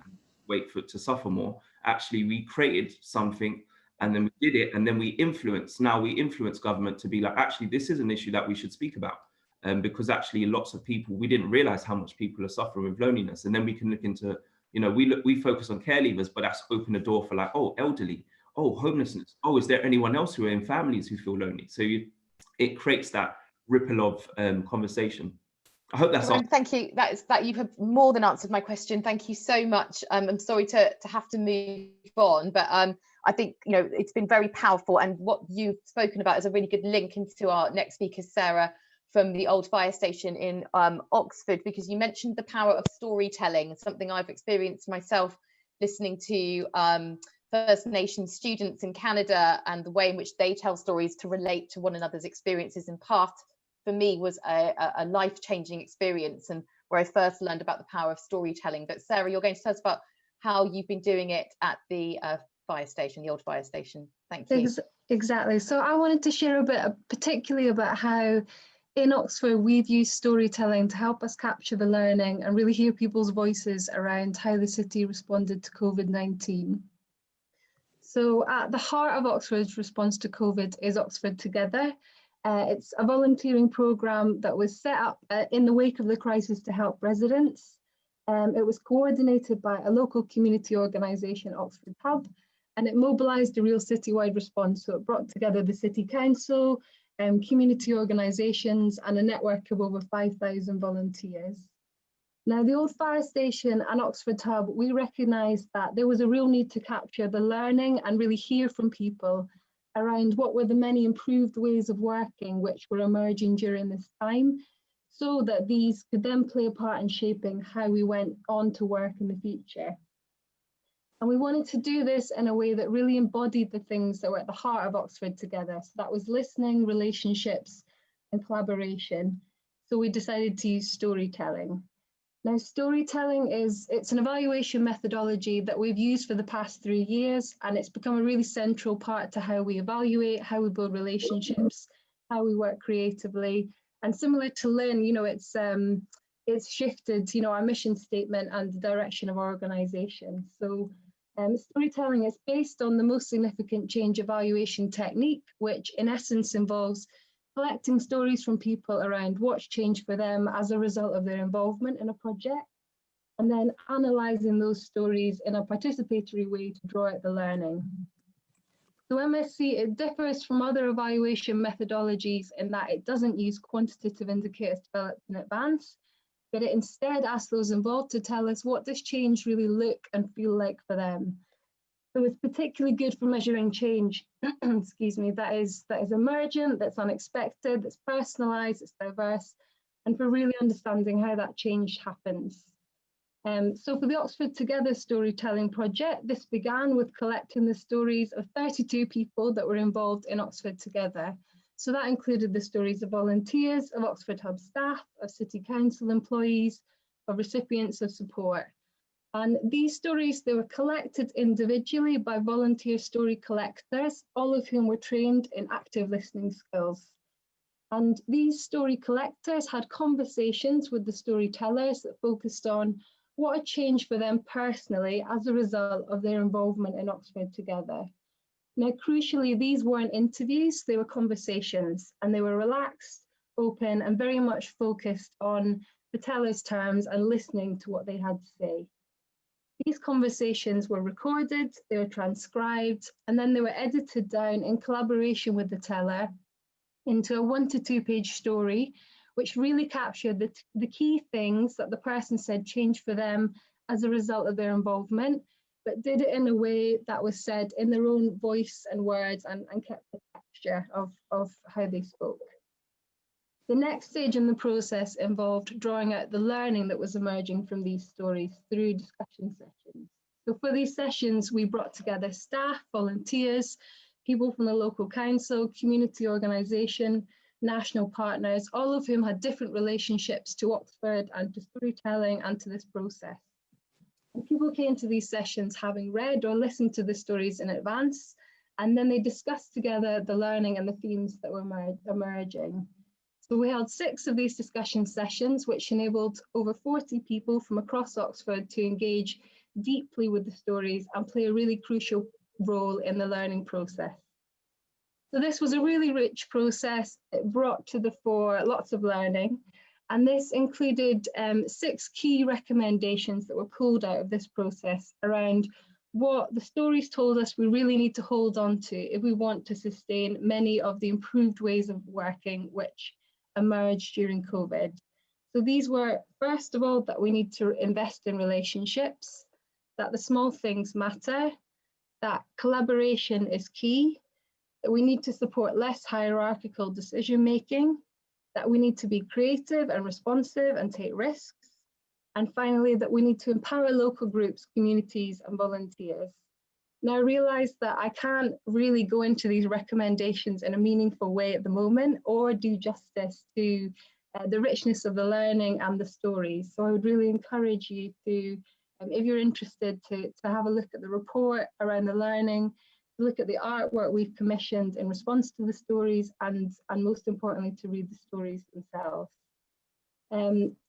wait for it to suffer more. Actually, we created something, and then we did it, and then we influence government to be like, actually, this is an issue that we should speak about. Because actually lots of people, we didn't realize how much people are suffering with loneliness. And then we can look into, you know, we focus on care leavers, but that's opened the door for, like, oh, elderly, oh, homelessness, oh, is there anyone else who are in families who feel lonely? So it creates that ripple of conversation. I hope that's all. Thank you. That you have more than answered my question. Thank you so much. I'm sorry to have to move on, but I think, you know, it's been very powerful, and what you've spoken about is a really good link into our next speaker, Sarah, from the old fire station in Oxford, because you mentioned the power of storytelling, something I've experienced myself listening to First Nations students in Canada, and the way in which they tell stories to relate to one another's experiences, in part, for me, was a life-changing experience, and where I first learned about the power of storytelling. But Sarah, you're going to tell us about how you've been doing it at the fire station, the old fire station. Thank you. Exactly. So I wanted to share a bit, particularly about how in Oxford we've used storytelling to help us capture the learning and really hear people's voices around how the city responded to COVID-19. So at the heart of Oxford's response to COVID is Oxford Together. It's a volunteering programme that was set up in the wake of the crisis to help residents. It was coordinated by a local community organisation, Oxford Hub, and it mobilised a real citywide response. So it brought together the City Council, community organisations and a network of over 5,000 volunteers. Now, the old fire station and Oxford Hub, we recognised that there was a real need to capture the learning and really hear from people around what were the many improved ways of working which were emerging during this time, so that these could then play a part in shaping how we went on to work in the future. And we wanted to do this in a way that really embodied the things that were at the heart of Oxford Together. So that was listening, relationships and collaboration. So we decided to use storytelling. Now, storytelling it's an evaluation methodology that we've used for the past 3 years, and it's become a really central part to how we evaluate, how we build relationships, how we work creatively. And similar to Lynn, you know, it's shifted, you know, our mission statement and the direction of our organisation. So storytelling is based on the most significant change evaluation technique, which in essence involves collecting stories from people around what's changed for them as a result of their involvement in a project, and then analysing those stories in a participatory way to draw out the learning. So MSc, it differs from other evaluation methodologies in that it doesn't use quantitative indicators developed in advance, but it instead asks those involved to tell us what does change really look and feel like for them. So it's particularly good for measuring change, excuse me, that is emergent, that's unexpected, that's personalised, it's diverse, and for really understanding how that change happens. So for the Oxford Together storytelling project, this began with collecting the stories of 32 people that were involved in Oxford Together. So that included the stories of volunteers, of Oxford Hub staff, of City Council employees, of recipients of support. And these stories, they were collected individually by volunteer story collectors, all of whom were trained in active listening skills. And these story collectors had conversations with the storytellers that focused on what had changed for them personally as a result of their involvement in Oxford Together. Now, crucially, these weren't interviews, they were conversations, and they were relaxed, open, and very much focused on the teller's terms and listening to what they had to say. These conversations were recorded, they were transcribed, and then they were edited down in collaboration with the teller into a 1 to 2 page story, which really captured the key things that the person said changed for them as a result of their involvement, but did it in a way that was said in their own voice and words and kept the texture of how they spoke. The next stage in the process involved drawing out the learning that was emerging from these stories through discussion sessions. So for these sessions, we brought together staff, volunteers, people from the local council, community organisation, national partners, all of whom had different relationships to Oxford and to storytelling and to this process. And people came to these sessions having read or listened to the stories in advance, and then they discussed together the learning and the themes that were emerging. So we held 6 of these discussion sessions, which enabled over 40 people from across Oxford to engage deeply with the stories and play a really crucial role in the learning process. So this was a really rich process. It brought to the fore lots of learning, and this included 6 key recommendations that were pulled out of this process around what the stories told us we really need to hold on to if we want to sustain many of the improved ways of working which emerged during COVID. So these were, first of all, that we need to invest in relationships, that the small things matter, that collaboration is key, that we need to support less hierarchical decision making, that we need to be creative and responsive and take risks, and finally, that we need to empower local groups, communities and volunteers. Now, I realise that I can't really go into these recommendations in a meaningful way at the moment or do justice to the richness of the learning and the stories. So I would really encourage you to, if you're interested, to have a look at the report around the learning, look at the artwork we've commissioned in response to the stories, and most importantly, to read the stories themselves.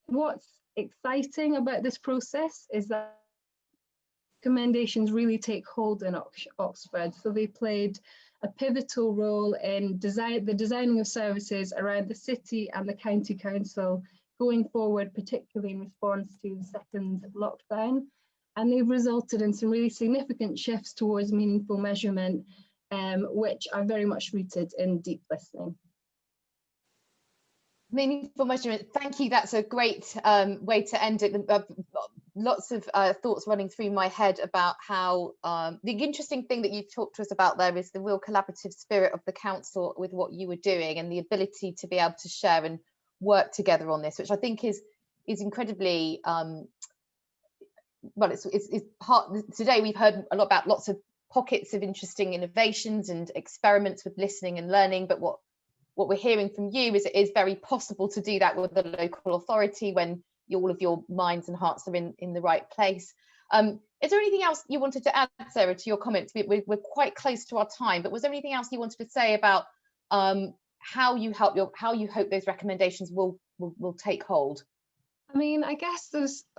What's exciting about this process is that recommendations really take hold in Oxford. So they played a pivotal role in the designing of services around the city and the county council going forward, particularly in response to the second lockdown. and they've resulted in some really significant shifts towards meaningful measurement, which are very much rooted in deep listening. Meaningful measurement. Thank you. That's a great way to end it. Lots of thoughts running through my head about how the interesting thing that you've talked to us about there is the real collaborative spirit of the council with what you were doing, and the ability to be able to share and work together on this, which I think is incredibly well. It's part. Today we've heard a lot about lots of pockets of interesting innovations and experiments with listening and learning, but what we're hearing from you is it is very possible to do that with the local authority when all of your minds and hearts are in the right place. Is there anything else you wanted to add, Sarah, to your comments? We're quite close to our time, but was there anything else you wanted to say about how you hope those recommendations will take hold? I mean, I guess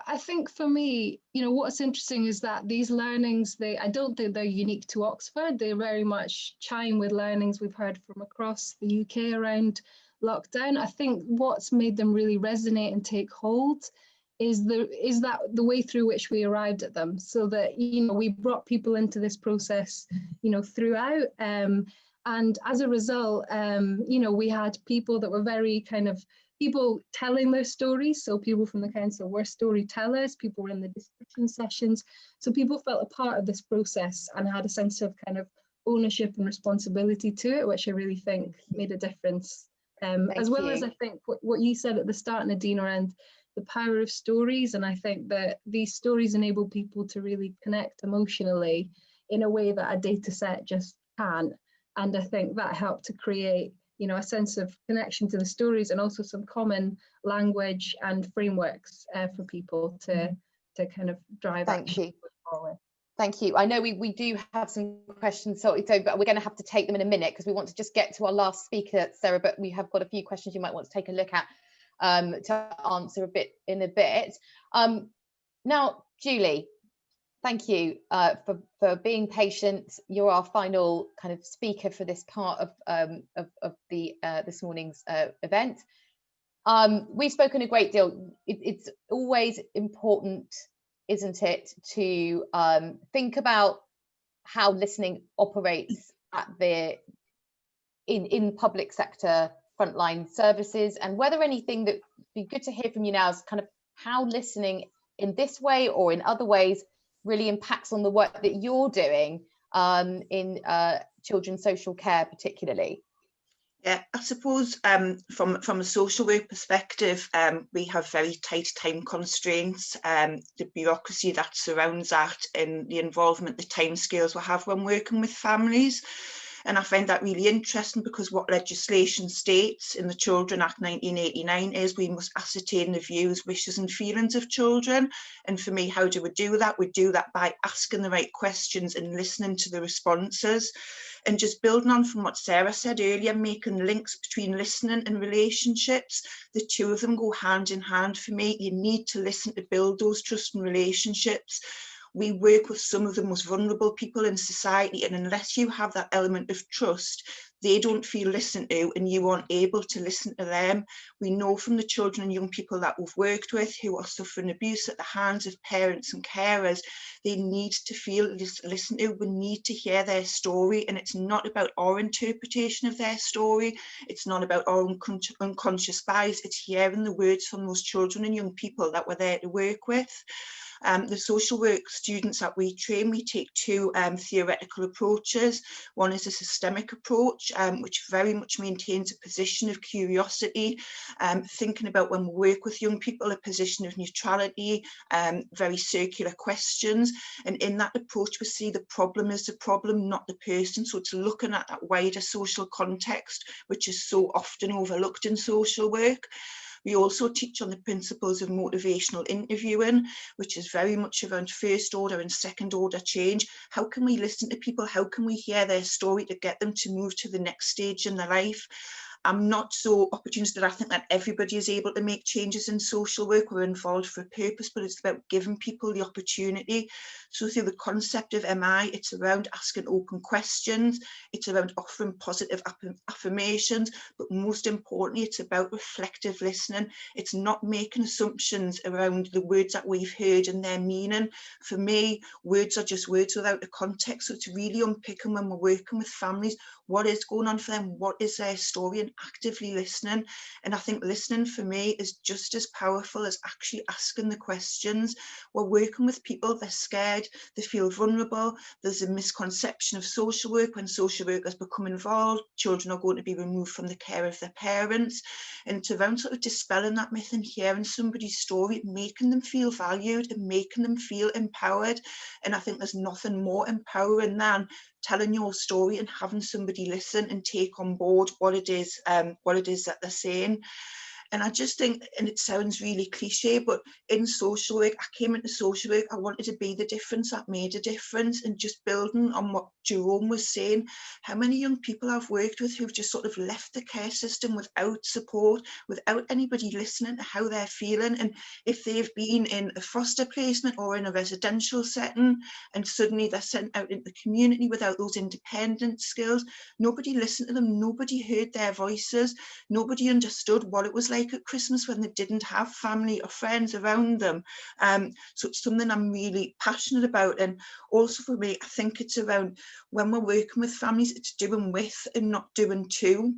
I think for me, what's interesting is that these learnings, I don't think they're unique to Oxford. They very much chime with learnings we've heard from across the UK around lockdown. I think what's made them really resonate and take hold is that the way through which we arrived at them, so that, we brought people into this process, throughout. And as a result, we had people that were very people telling their stories. So people from the council were storytellers, people were in the discussion sessions. So people felt a part of this process and had a sense of ownership and responsibility to it, which I really think made a difference. As well as I think what you said at the start, Nadine, around the power of stories. And I think that these stories enable people to really connect emotionally in a way that a data set just can't. And I think that helped to create a sense of connection to the stories, and also some common language and frameworks for people to kind of drive action forward. Thank you. I know we do have some questions, so but we're going to have to take them in a minute because we want to just get to our last speaker, Sarah, but we have got a few questions you might want to take a look at to answer in a bit. Now, Julie, thank you for being patient. You're our final kind of speaker for this part of the this morning's event. We've spoken a great deal. It's always important, isn't it, to think about how listening operates at in public sector frontline services, and whether anything that would be good to hear from you now is kind of how listening in this way or in other ways really impacts on the work that you're doing in children's social care particularly. Yeah, I suppose from a social work perspective, we have very tight time constraints, the bureaucracy that surrounds that, and the involvement, the timescales we have when working with families. And I find that really interesting, because what legislation states in the Children Act 1989 is we must ascertain the views, wishes and feelings of children. And for me, how do we do that? We do that by asking the right questions and listening to the responses. And just building on from what Sarah said earlier, making links between listening and relationships. The two of them go hand in hand for me. You need to listen to build those trusting relationships. We work with some of the most vulnerable people in society, and unless you have that element of trust, they don't feel listened to and you aren't able to listen to them. We know from the children and young people that we've worked with who are suffering abuse at the hands of parents and carers, they need to feel listened to. We need to hear their story, and it's not about our interpretation of their story. It's not about our unconscious bias. It's hearing the words from those children and young people that we're there to work with. The social work students that we train, we take two theoretical approaches. One is a systemic approach, which very much maintains a position of curiosity, thinking about when we work with young people, a position of neutrality, very circular questions. And in that approach, we see the problem as the problem, not the person. So it's looking at that wider social context, which is so often overlooked in social work. We also teach on the principles of motivational interviewing, which is very much around first order and second order change. How can we listen to people? How can we hear their story to get them to move to the next stage in their life? I'm not so opportunistic. I think that everybody is able to make changes in social work. We're involved for a purpose, but it's about giving people the opportunity. So through the concept of MI, it's around asking open questions, it's around offering positive affirmations, but most importantly, it's about reflective listening. It's not making assumptions around the words that we've heard and their meaning. For me, words are just words without a context. So it's really unpicking when we're working with families, what is going on for them, what is their story, and actively listening. And I think listening for me is just as powerful as actually asking the questions. We're working with people, they're scared, they feel vulnerable. There's a misconception of social work. When social workers become involved, children are going to be removed from the care of their parents. And it's around sort of dispelling that myth and hearing somebody's story, making them feel valued and making them feel empowered. And I think there's nothing more empowering than telling your story and having somebody listen and take on board what it is that they're saying. And I just think, and it sounds really cliche, but in social work, I came into social work, I wanted to be the difference that made a difference. And just building on what Jerome was saying, how many young people I've worked with who've just sort of left the care system without support, without anybody listening to how they're feeling. And if they've been in a foster placement or in a residential setting, and suddenly they're sent out into the community without those independent skills, nobody listened to them, nobody heard their voices, nobody understood what it was like at Christmas when they didn't have family or friends around them. So it's something I'm really passionate about. And also for me, I think it's around when we're working with families, it's doing with and not doing to.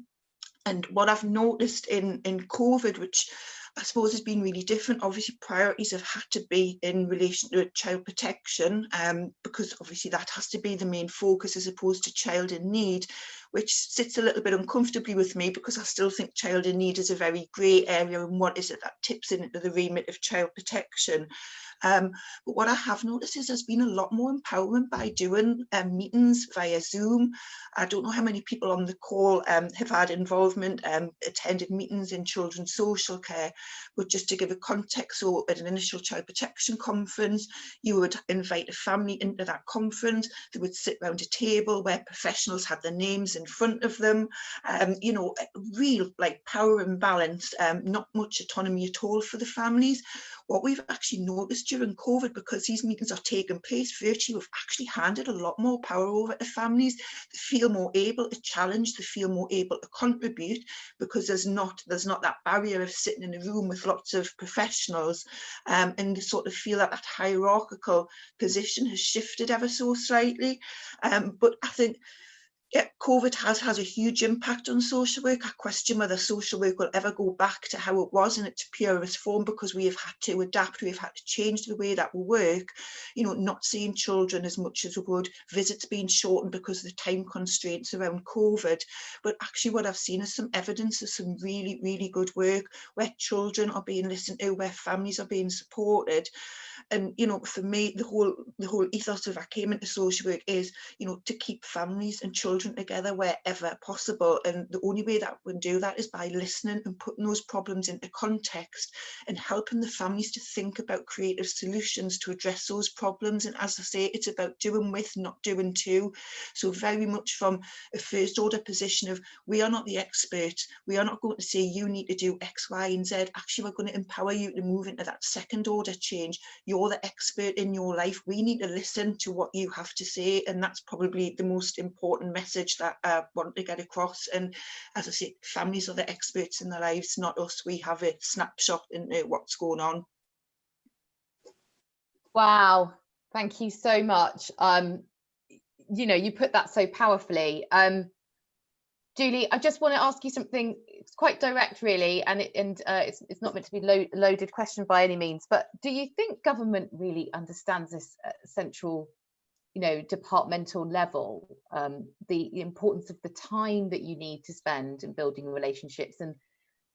And what I've noticed in COVID, which I suppose has been really different, obviously priorities have had to be in relation to child protection, because obviously that has to be the main focus as opposed to child in need, which sits a little bit uncomfortably with me because I still think child in need is a very grey area, and what is it that tips into the remit of child protection. But what I have noticed is there's been a lot more empowerment by doing meetings via Zoom. I don't know how many people on the call have had involvement, attended meetings in children's social care, but just to give a context, so at an initial child protection conference, you would invite a family into that conference. They would sit around a table where professionals had their names in front of them, you know, real like power and balance, not much autonomy at all for the families. What we've actually noticed during COVID, because these meetings are taking place virtually, we've actually handed a lot more power over to families. They feel more able to challenge, they feel more able to contribute, because there's not that barrier of sitting in a room with lots of professionals, and they sort of feel that hierarchical position has shifted ever so slightly. But I think, yeah, COVID has a huge impact on social work. I question whether social work will ever go back to how it was in its purest form, because we have had to adapt, we've had to change the way that we work, you know, not seeing children as much as we would, visits being shortened because of the time constraints around COVID. But actually what I've seen is some evidence of some really, really good work where children are being listened to, where families are being supported. And, you know, for me, the whole ethos of I came into social work is, you know, to keep families and children together wherever possible. And the only way that we can do that is by listening and putting those problems into context and helping the families to think about creative solutions to address those problems. And as I say, it's about doing with, not doing to. So very much from a first order position of, we are not the experts. We are not going to say you need to do X, Y, and Z. Actually, we're going to empower you to move into that second order change. You're the expert in your life. We need to listen to what you have to say. And that's probably the most important message that I want to get across. And as I say, families are the experts in their lives, not us. We have a snapshot into what's going on. Wow, thank you so much. You know, you put that so powerfully. Julie, I just want to ask you something. It's quite direct, really, and it's not meant to be a loaded question by any means. But do you think government really understands this central, you know, departmental level, the importance of the time that you need to spend in building relationships,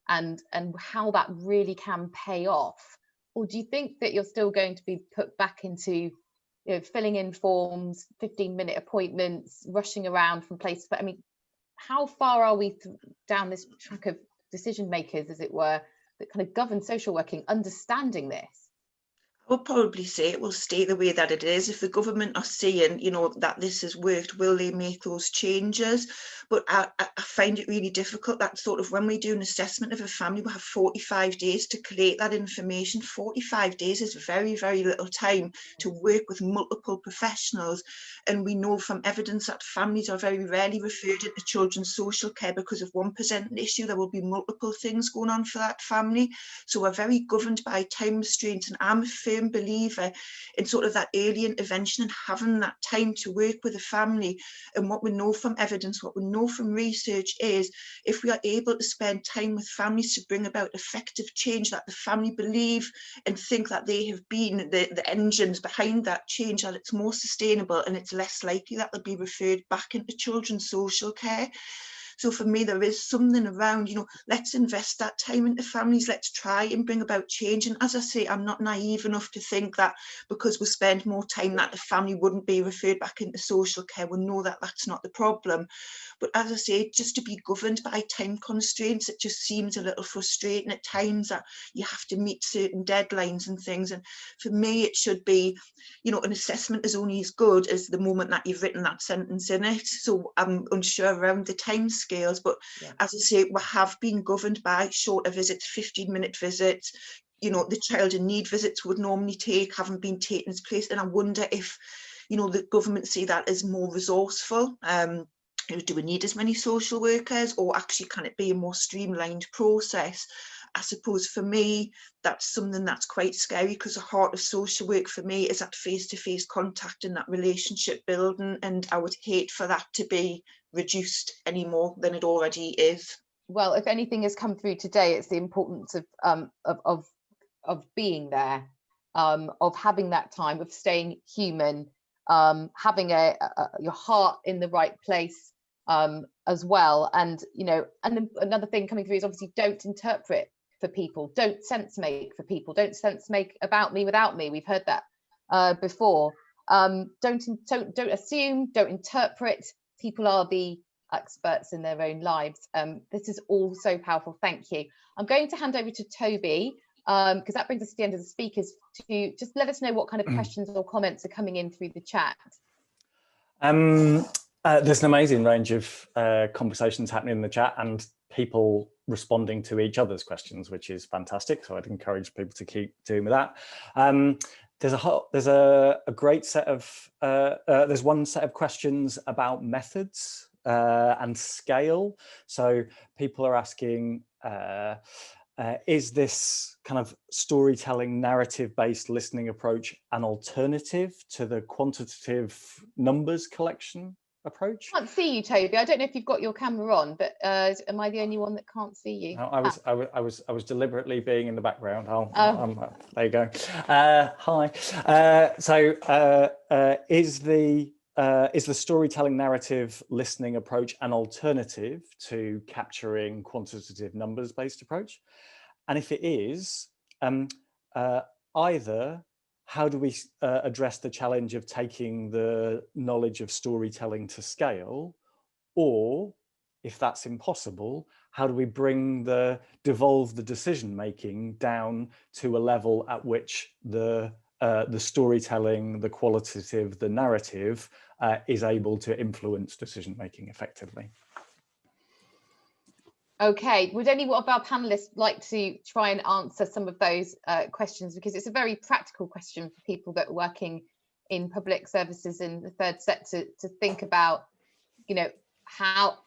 and how that really can pay off? Or do you think that you're still going to be put back into, you know, filling in forms, 15-minute appointments, rushing around from place to place? I mean, how far are we down this track of decision makers, as it were, that kind of govern social working, understanding this? I would probably say it will stay the way that it is. If the government are seeing, you know, that this has worked, will they make those changes? But I find it really difficult that sort of, when we do an assessment of a family, we have 45 days to collate that information. 45 days is very, very little time to work with multiple professionals. And we know from evidence that families are very rarely referred into children's social care because of one presenting issue. There will be multiple things going on for that family. So we're very governed by time restraints, and I'm a firm believer in sort of that early intervention and having that time to work with a family. And what we know from evidence, what we know from research is, if we are able to spend time with families to bring about effective change, that the family believe and think that they have been the engines behind that change, that it's more sustainable and it's less likely that they'll be referred back into children's social care. So for me, there is something around, you know, let's invest that time into families, let's try and bring about change. And as I say, I'm not naive enough to think that because we spend more time that the family wouldn't be referred back into social care. We know that that's not the problem. But as I say, just to be governed by time constraints, it just seems a little frustrating at times that you have to meet certain deadlines and things. And for me, it should be, you know, an assessment is only as good as the moment that you've written that sentence in it. So I'm unsure around the time scales, but as I say, we have been governed by shorter visits, 15-minute visits. You know, the child in need visits would normally take, haven't been taken its place. And I wonder if, you know, the government see that as more resourceful. You know, do we need as many social workers, or actually can it be a more streamlined process? I suppose for me, that's something that's quite scary, because the heart of social work for me is that face-to-face contact and that relationship building, and I would hate for that to be reduced any more than it already is. Well, if anything has come through today, it's the importance of being there, of having that time, of staying human, having your heart in the right place as well. And, you know, and another thing coming through is obviously don't interpret for people, don't sense make for people, don't sense make about me without me. We've heard that before. Don't assume, don't interpret. People are the experts in their own lives. This is all so powerful. Thank you. I'm going to hand over to Toby, because that brings us to the end of the speakers, to just let us know what kind of questions or comments are coming in through the chat. There's an amazing range of conversations happening in the chat and people responding to each other's questions, which is fantastic. So I'd encourage people to keep doing with that. There's a great set of, there's one set of questions about methods and scale. So people are asking, is this kind of storytelling narrative-based listening approach an alternative to the quantitative numbers collection approach? I can't see you, Toby. I don't know if you've got your camera on, but am I the only one that can't see you? No, I was deliberately being in the background. There you go. Hi. Is the storytelling narrative listening approach an alternative to capturing quantitative numbers-based approach? And if it is, either how do we address the challenge of taking the knowledge of storytelling to scale, or if that's impossible, how do we devolve the decision making down to a level at which the storytelling, the qualitative, the narrative is able to influence decision making effectively? Okay, would any of our panelists like to try and answer some of those questions, because it's a very practical question for people that are working in public services in the third sector to think about, you know, how,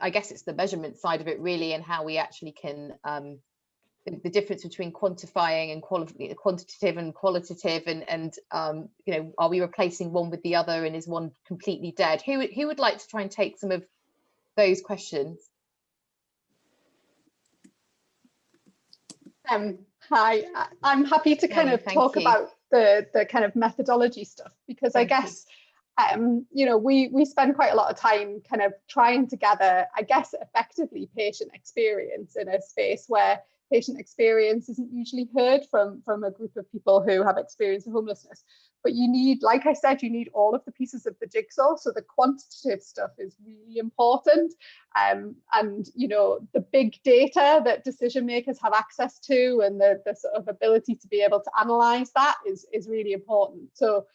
I guess it's the measurement side of it really, and how we actually can the difference between quantifying and quantitative and qualitative, and you know, are we replacing one with the other, and is one completely dead? Who would like to try and take some of those questions? Hi, I'm happy to kind of talk about the kind of methodology stuff, because I guess you know, we spend quite a lot of time kind of trying to gather, I guess, effectively patient experience in a space where patient experience isn't usually heard from a group of people who have experience of homelessness. But you need, like I said, you need all of the pieces of the jigsaw. So the quantitative stuff is really important. And, you know, the big data that decision makers have access to and the sort of ability to be able to analyse that is really important. So,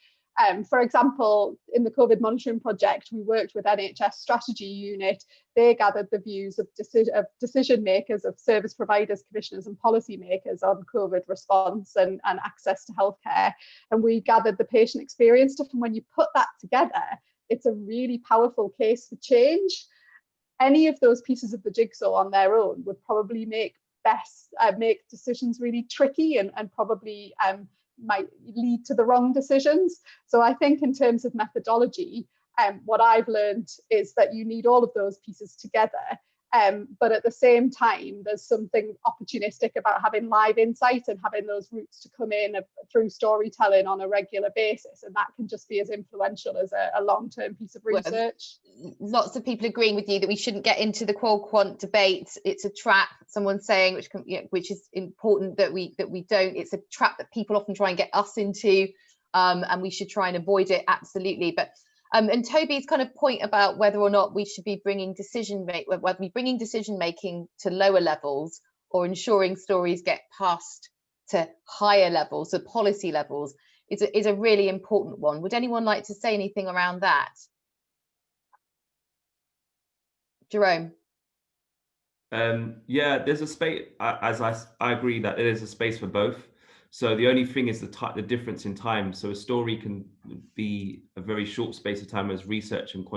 for example, in the COVID monitoring project, we worked with NHS strategy unit. They gathered the views of decision makers, of service providers, commissioners and policy makers on COVID response and access to healthcare. And we gathered the patient experience stuff. And when you put that together, it's a really powerful case for change. Any of those pieces of the jigsaw on their own would probably make decisions really tricky and probably might lead to the wrong decisions. So I think in terms of methodology, what I've learned is that you need all of those pieces together. But at the same time, there's something opportunistic about having live insight and having those routes to come in through storytelling on a regular basis. And that can just be as influential as a long-term piece of research. Lots of people agreeing with you that we shouldn't get into the qual-quant debate. It's a trap, someone's saying, which is important that we don't. It's a trap that people often try and get us into, and we should try and avoid it, absolutely. But and Toby's kind of point about whether or not we should be bringing decision making to lower levels or ensuring stories get passed to higher levels, so policy levels, is a really important one. Would anyone like to say anything around that? Jerome? Yeah, there's a space, as I agree that there is a space for both. So the only thing is the difference in time. So a story can be a very short space of time, as research and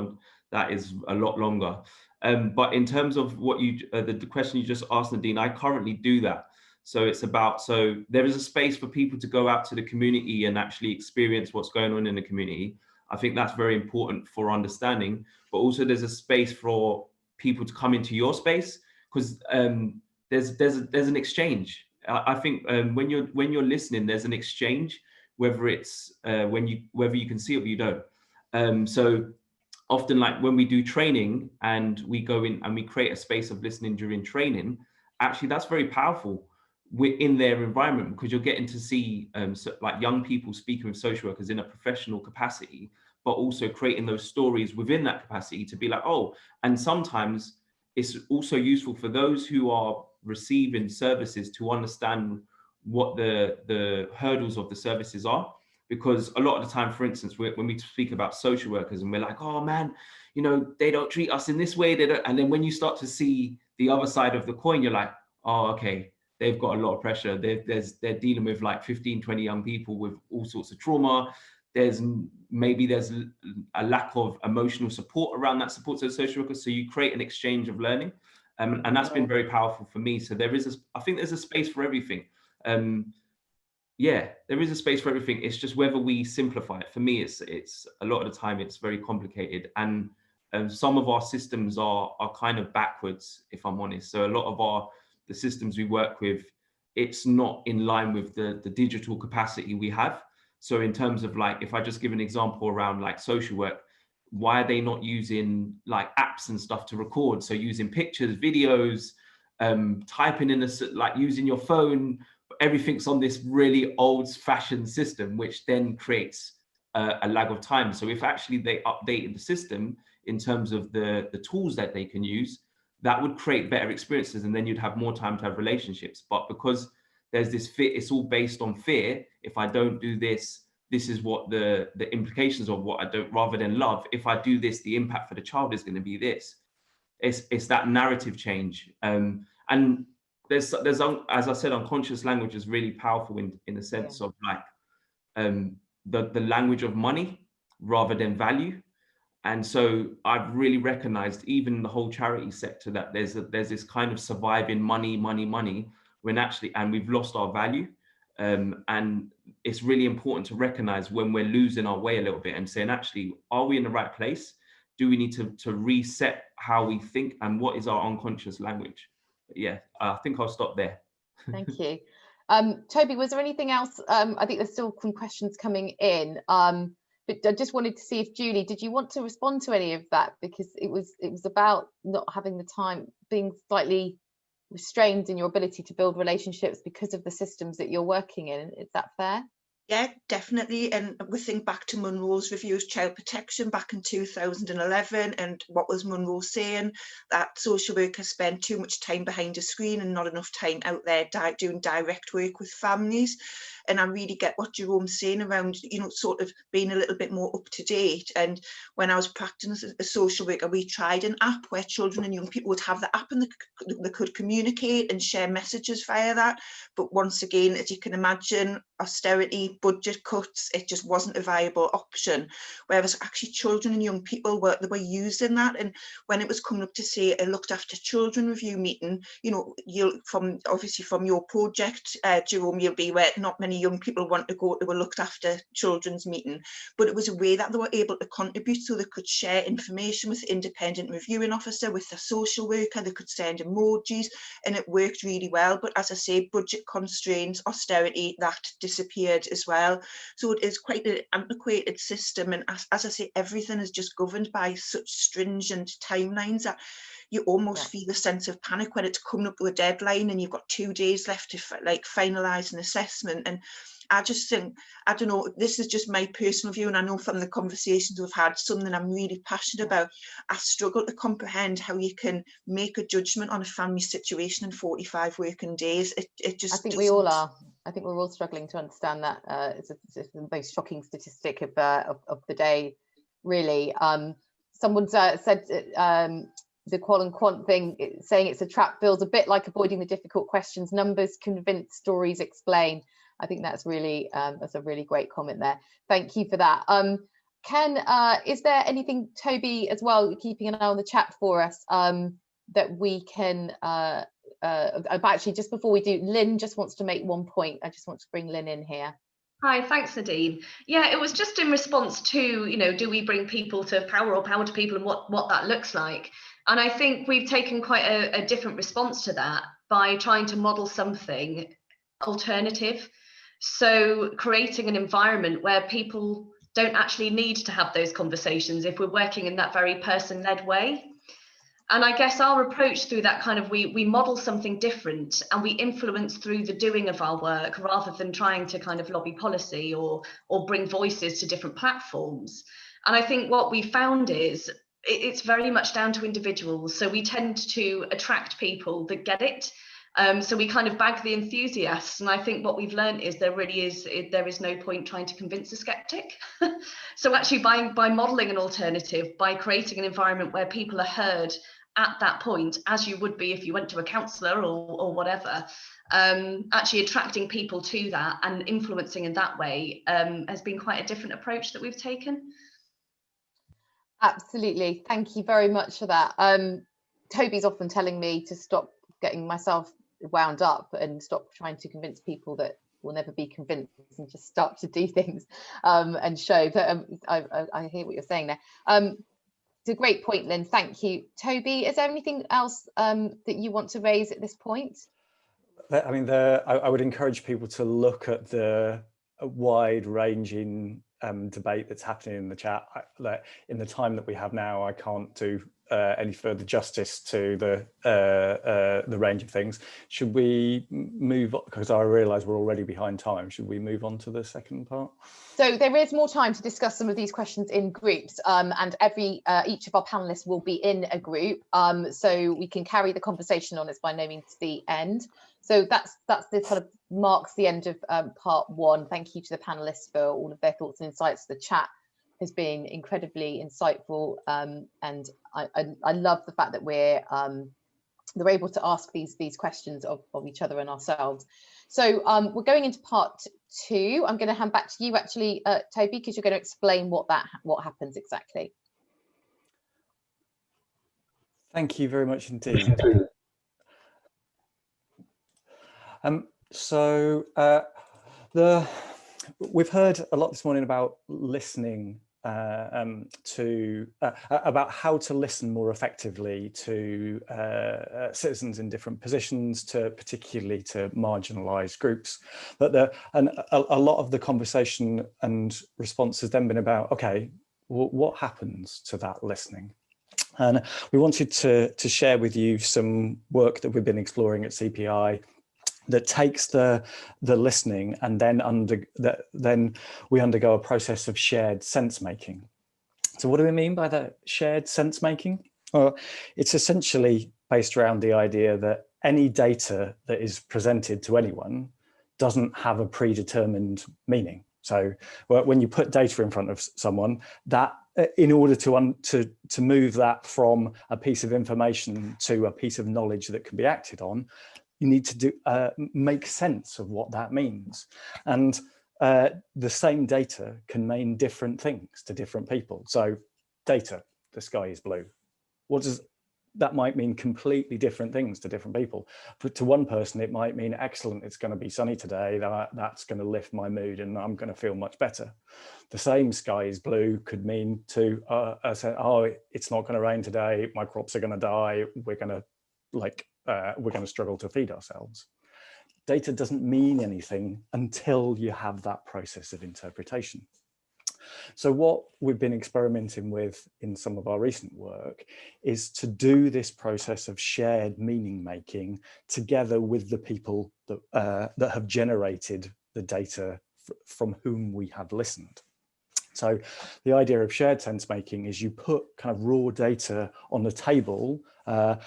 that is a lot longer. But in terms of what the question you just asked, Nadine, I currently do that. So it's about, so there is a space for people to go out to the community and actually experience what's going on in the community. I think that's very important for understanding, but also there's a space for people to come into your space, because there's an exchange. I think when you're listening, there's an exchange, whether it's whether you can see it or you don't. So often, like when we do training and we go in and we create a space of listening during training, actually that's very powerful in their environment, because you're getting to see like young people speaking with social workers in a professional capacity, but also creating those stories within that capacity to be like, oh, and sometimes it's also useful for those who are receiving services to understand what the hurdles of the services are. Because a lot of the time, for instance, when we speak about social workers and we're like, oh man, you know, they don't treat us in this way, they don't. And then when you start to see the other side of the coin, you're like, oh, okay, they've got a lot of pressure. They're dealing with like 15, 20 young people with all sorts of trauma. Maybe there's a lack of emotional support around that support to the social workers. So you create an exchange of learning. And that's been very powerful for me. So I think there's a space for everything. Yeah, there is a space for everything. It's just whether we simplify it. For me, it's a lot of the time it's very complicated, and some of our systems are kind of backwards, if I'm honest. So a lot of the systems we work with, it's not in line with the digital capacity we have. So in terms of, like, if I just give an example around like social work, why are they not using like apps and stuff to record? So using pictures, videos, typing in like using your phone, everything's on this really old-fashioned system, which then creates a lag of time. So if actually they updated the system in terms of the tools that they can use, that would create better experiences, and then you'd have more time to have relationships. But because there's this fear, it's all based on fear. If I don't do this, this is what the implications of what I don't, rather than love. If I do this, the impact for the child is going to be this. It's that narrative change. And there's as I said, unconscious language is really powerful in the sense of like the language of money rather than value. And so I've really recognized, even in the whole charity sector, that there's this kind of surviving money, when actually, and we've lost our value. And it's really important to recognize when we're losing our way a little bit and saying, actually, are we in the right place? Do we need to reset how we think, and what is our unconscious language? But yeah, I think I'll stop there. Thank you. Toby, was there anything else? I think there's still some questions coming in. But I just wanted to see if Julie, did you want to respond to any of that? Because it was about not having the time, being slightly restrained in your ability to build relationships because of the systems that you're working in. Is that fair? Yeah, definitely. And we think back to Munro's review of child protection back in 2011, and what was Munro saying? That social workers spend too much time behind a screen and not enough time out there doing direct work with families. And I really get what Jerome's saying around, you know, sort of being a little bit more up to date. And when I was practicing as a social worker, we tried an app where children and young people would have the app and they could communicate and share messages via that. But once again, as you can imagine, austerity, budget cuts, it just wasn't a viable option. Whereas actually children and young people were using that. And when it was coming up to say a looked after children review meeting, you know, you'll obviously from your project, Jerome, you'll be where not many young people want to go to a looked after children's meeting, but it was a way that they were able to contribute, so they could share information with the independent reviewing officer, with the social worker, they could send emojis, and it worked really well. But as I say, budget constraints, austerity, that disappeared as well. So it is quite an antiquated system, and as I say, everything is just governed by such stringent timelines that you almost feel a sense of panic when it's coming up to a deadline and you've got 2 days left to like finalise an assessment. And I just think, I don't know, this is just my personal view, and I know from the conversations we've had, something I'm really passionate about. I struggle to comprehend how you can make a judgment on a family situation in 45 working days. It just, I think we all are. I think we're all struggling to understand that. It's the most shocking statistic of the day, really. Someone said the qual and quant thing, saying it's a trap, feels a bit like avoiding the difficult questions. Numbers convince, stories explain. I think that's really that's a really great comment there. Thank you for that. Ken, is there anything, Toby as well, keeping an eye on the chat for us, that we can actually, just before we do, Lynn just wants to make one point. I just want to bring Lynn in here. Hi, thanks, Nadine. Yeah, it was just in response to, you know, do we bring people to power or power to people, and what that looks like. And I think we've taken quite a different response to that by trying to model something alternative. So creating an environment where people don't actually need to have those conversations if we're working in that very person-led way. And I guess our approach through that kind of, we model something different and we influence through the doing of our work rather than trying to kind of lobby policy or bring voices to different platforms. And I think what we found is it's very much down to individuals. So we tend to attract people that get it. So we kind of bag the enthusiasts, and I think what we've learned is there is no point trying to convince a skeptic. So actually by modeling an alternative, by creating an environment where people are heard at that point, as you would be if you went to a counsellor or whatever, actually attracting people to that and influencing in that way has been quite a different approach that we've taken. Absolutely, thank you very much for that. Toby's often telling me to stop getting myself wound up and stop trying to convince people that will never be convinced, and just start to do things and show. But I hear what you're saying there. It's a great point, Lynn. Thank you. Toby, is there anything else that you want to raise at this point? I mean, I would encourage people to look at the wide-ranging debate that's happening in the chat. In the time that we have now, I can't do any further justice to the range of things. Should we move on, because I realise we're already behind time? Should we move on to the second part? So there is more time to discuss some of these questions in groups, and each of our panelists will be in a group, so we can carry the conversation on. It's by no means the end. So that's the kind of marks the end of part one. Thank you to the panelists for all of their thoughts and insights. The chat has been incredibly insightful, and I love the fact that they're able to ask these questions of each other and ourselves. So we're going into part two. I'm going to hand back to you actually, Toby, because you're going to explain what happens exactly. Thank you very much indeed. We've heard a lot this morning about listening, about how to listen more effectively to citizens in different positions, particularly to marginalised groups. But a lot of the conversation and response has then been about, okay, well, what happens to that listening? And we wanted to share with you some work that we've been exploring at CPI that takes the listening, and then we undergo a process of shared sense making. So what do we mean by that shared sense making? Well, it's essentially based around the idea that any data that is presented to anyone doesn't have a predetermined meaning. So when you put data in front of someone, that in order to move that from a piece of information to a piece of knowledge that can be acted on, you need to make sense of what that means. And the same data can mean different things to different people. So data, the sky is blue. That might mean completely different things to different people. But to one person, it might mean, excellent, it's going to be sunny today. That's going to lift my mood and I'm going to feel much better. The same sky is blue could mean to say, oh, it's not going to rain today. My crops are going to die. We're going to struggle to feed ourselves. Data doesn't mean anything until you have that process of interpretation. So what we've been experimenting with in some of our recent work is to do this process of shared meaning making together with the people that have generated the data from whom we have listened. So the idea of shared sense making is you put kind of raw data on the table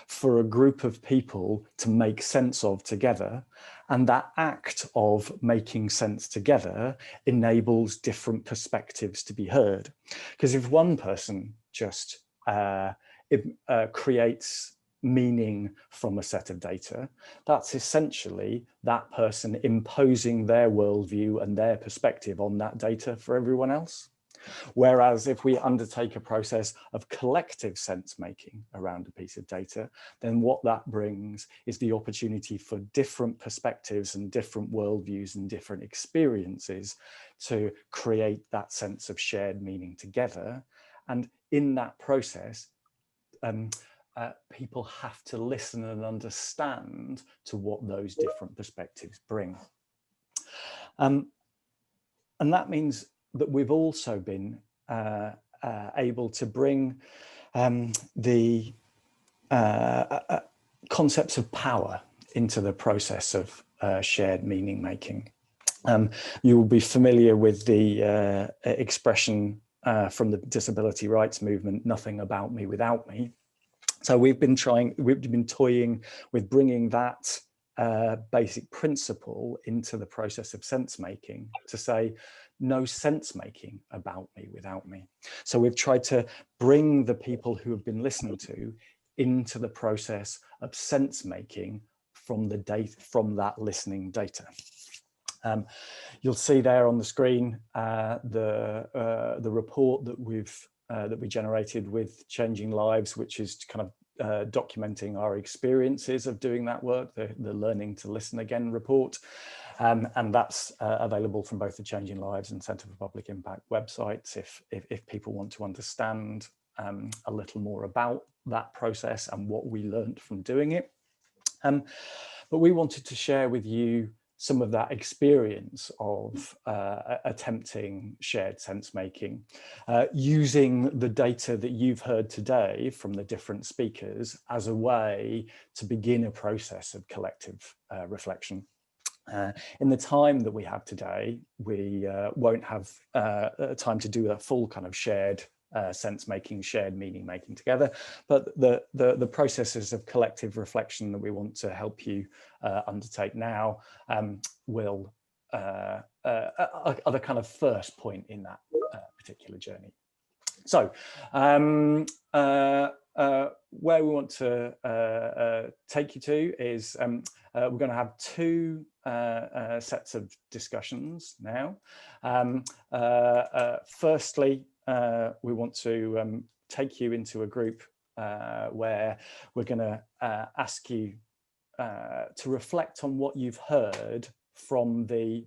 for a group of people to make sense of together. And that act of making sense together enables different perspectives to be heard. Because if one person just creates meaning from a set of data, that's essentially that person imposing their worldview and their perspective on that data for everyone else. Whereas if we undertake a process of collective sense making around a piece of data, then what that brings is the opportunity for different perspectives and different worldviews and different experiences to create that sense of shared meaning together. And in that process, people have to listen and understand to what those different perspectives bring. And that means that we've also been able to bring the concepts of power into the process of shared meaning making. You will be familiar with the expression from the disability rights movement, "Nothing about me without me." So we've been toying with bringing that basic principle into the process of sense making to say, no sense making about me without me. So we've tried to bring the people who have been listened to into the process of sense making from the data, from that listening data. You'll see there on the screen the report that we generated with Changing Lives, which is kind of documenting our experiences of doing that work, the Learning to Listen Again report. And that's available from both the Changing Lives and Centre for Public Impact websites if people want to understand a little more about that process and what we learned from doing it. But we wanted to share with you some of that experience of attempting shared sense making, using the data that you've heard today from the different speakers as a way to begin a process of collective reflection. In the time that we have today, we won't have time to do a full kind of shared sense making, shared meaning making together, but the processes of collective reflection that we want to help you undertake now will are the kind of first point in that particular journey. So where we want to take you to is we're going to have two sets of discussions now. Firstly, we want to take you into a group where we're going to ask you to reflect on what you've heard from the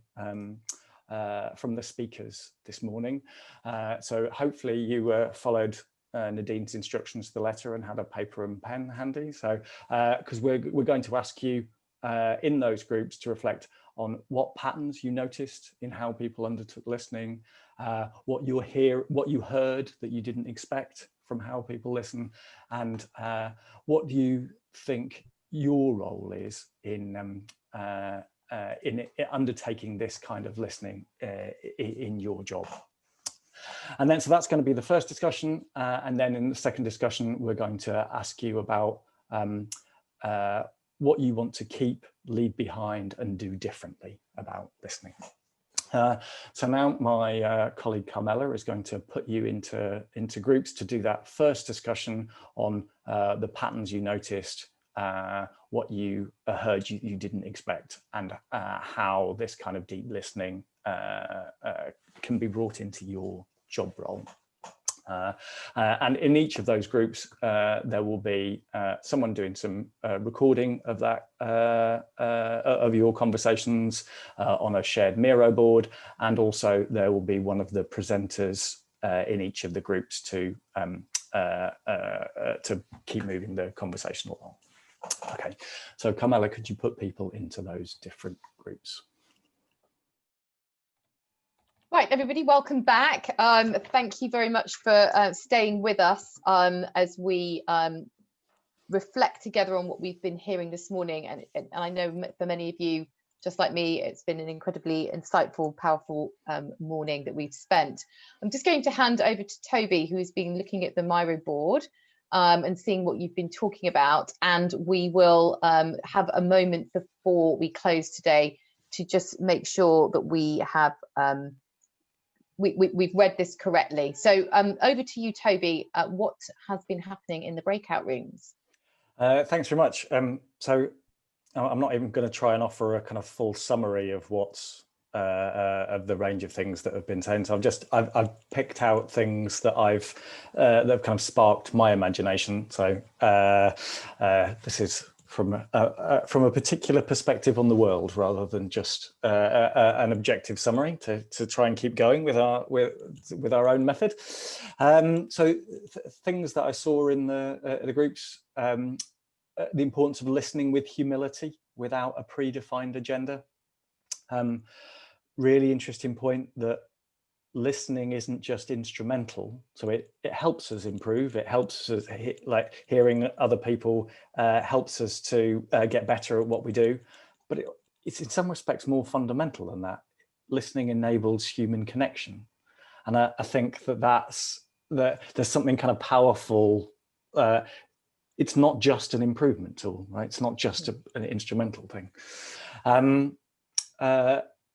speakers this morning. So hopefully you followed Nadine's instructions to the letter and had a paper and pen handy. So because we're going to ask you in those groups to reflect on what patterns you noticed in how people undertook listening, what you heard that you didn't expect from how people listen, and what do you think your role is in undertaking this kind of listening in your job. And then, so that's going to be the first discussion. And then in the second discussion, we're going to ask you about what you want to keep, leave behind, and do differently about listening. So now my colleague Carmela is going to put you into groups to do that first discussion on the patterns you noticed, what you heard you didn't expect, and how this kind of deep listening can be brought into your job role. And in each of those groups, there will be someone doing some recording of that of your conversations on a shared Miro board, and also there will be one of the presenters in each of the groups to keep moving the conversation along. Okay, so Carmela, could you put people into those different groups? Right, everybody, welcome back. Thank you very much for staying with us as we reflect together on what we've been hearing this morning. And I know for many of you, just like me, it's been an incredibly insightful, powerful morning that we've spent. I'm just going to hand over to Toby, who's been looking at the Miro board and seeing what you've been talking about. And we will have a moment before we close today to just make sure that we have we've read this correctly. So over to you, Toby. What has been happening in the breakout rooms? Thanks very much. So I'm not even going to try and offer a kind of full summary of what's of the range of things that have been said. So I've picked out things that that have kind of sparked my imagination. So this is from a particular perspective on the world, rather than just an objective summary to try and keep going with our own method. So things that I saw in the groups, the importance of listening with humility without a predefined agenda. Really interesting point that listening isn't just instrumental, so it helps us improve, it helps us, like hearing other people helps us to get better at what we do, but it's in some respects more fundamental than that. Listening enables human connection, and I think that there's something kind of powerful. It's not just an improvement tool, right? It's not just an instrumental thing.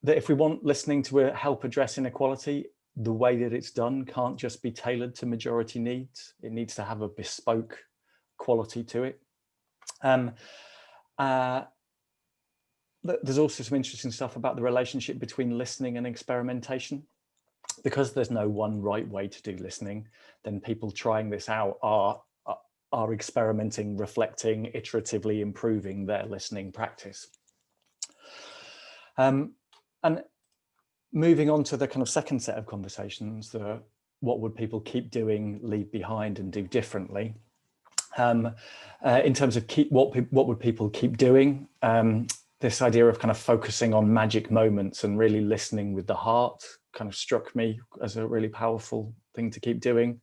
That if we want listening to help address inequality, the way that it's done can't just be tailored to majority needs. It needs to have a bespoke quality to it. There's also some interesting stuff about the relationship between listening and experimentation. Because there's no one right way to do listening, then people trying this out are experimenting, reflecting, iteratively improving their listening practice. And moving on to the kind of second set of conversations, what would people keep doing, leave behind, and do differently? In terms of what would people keep doing? This idea of kind of focusing on magic moments and really listening with the heart kind of struck me as a really powerful thing to keep doing.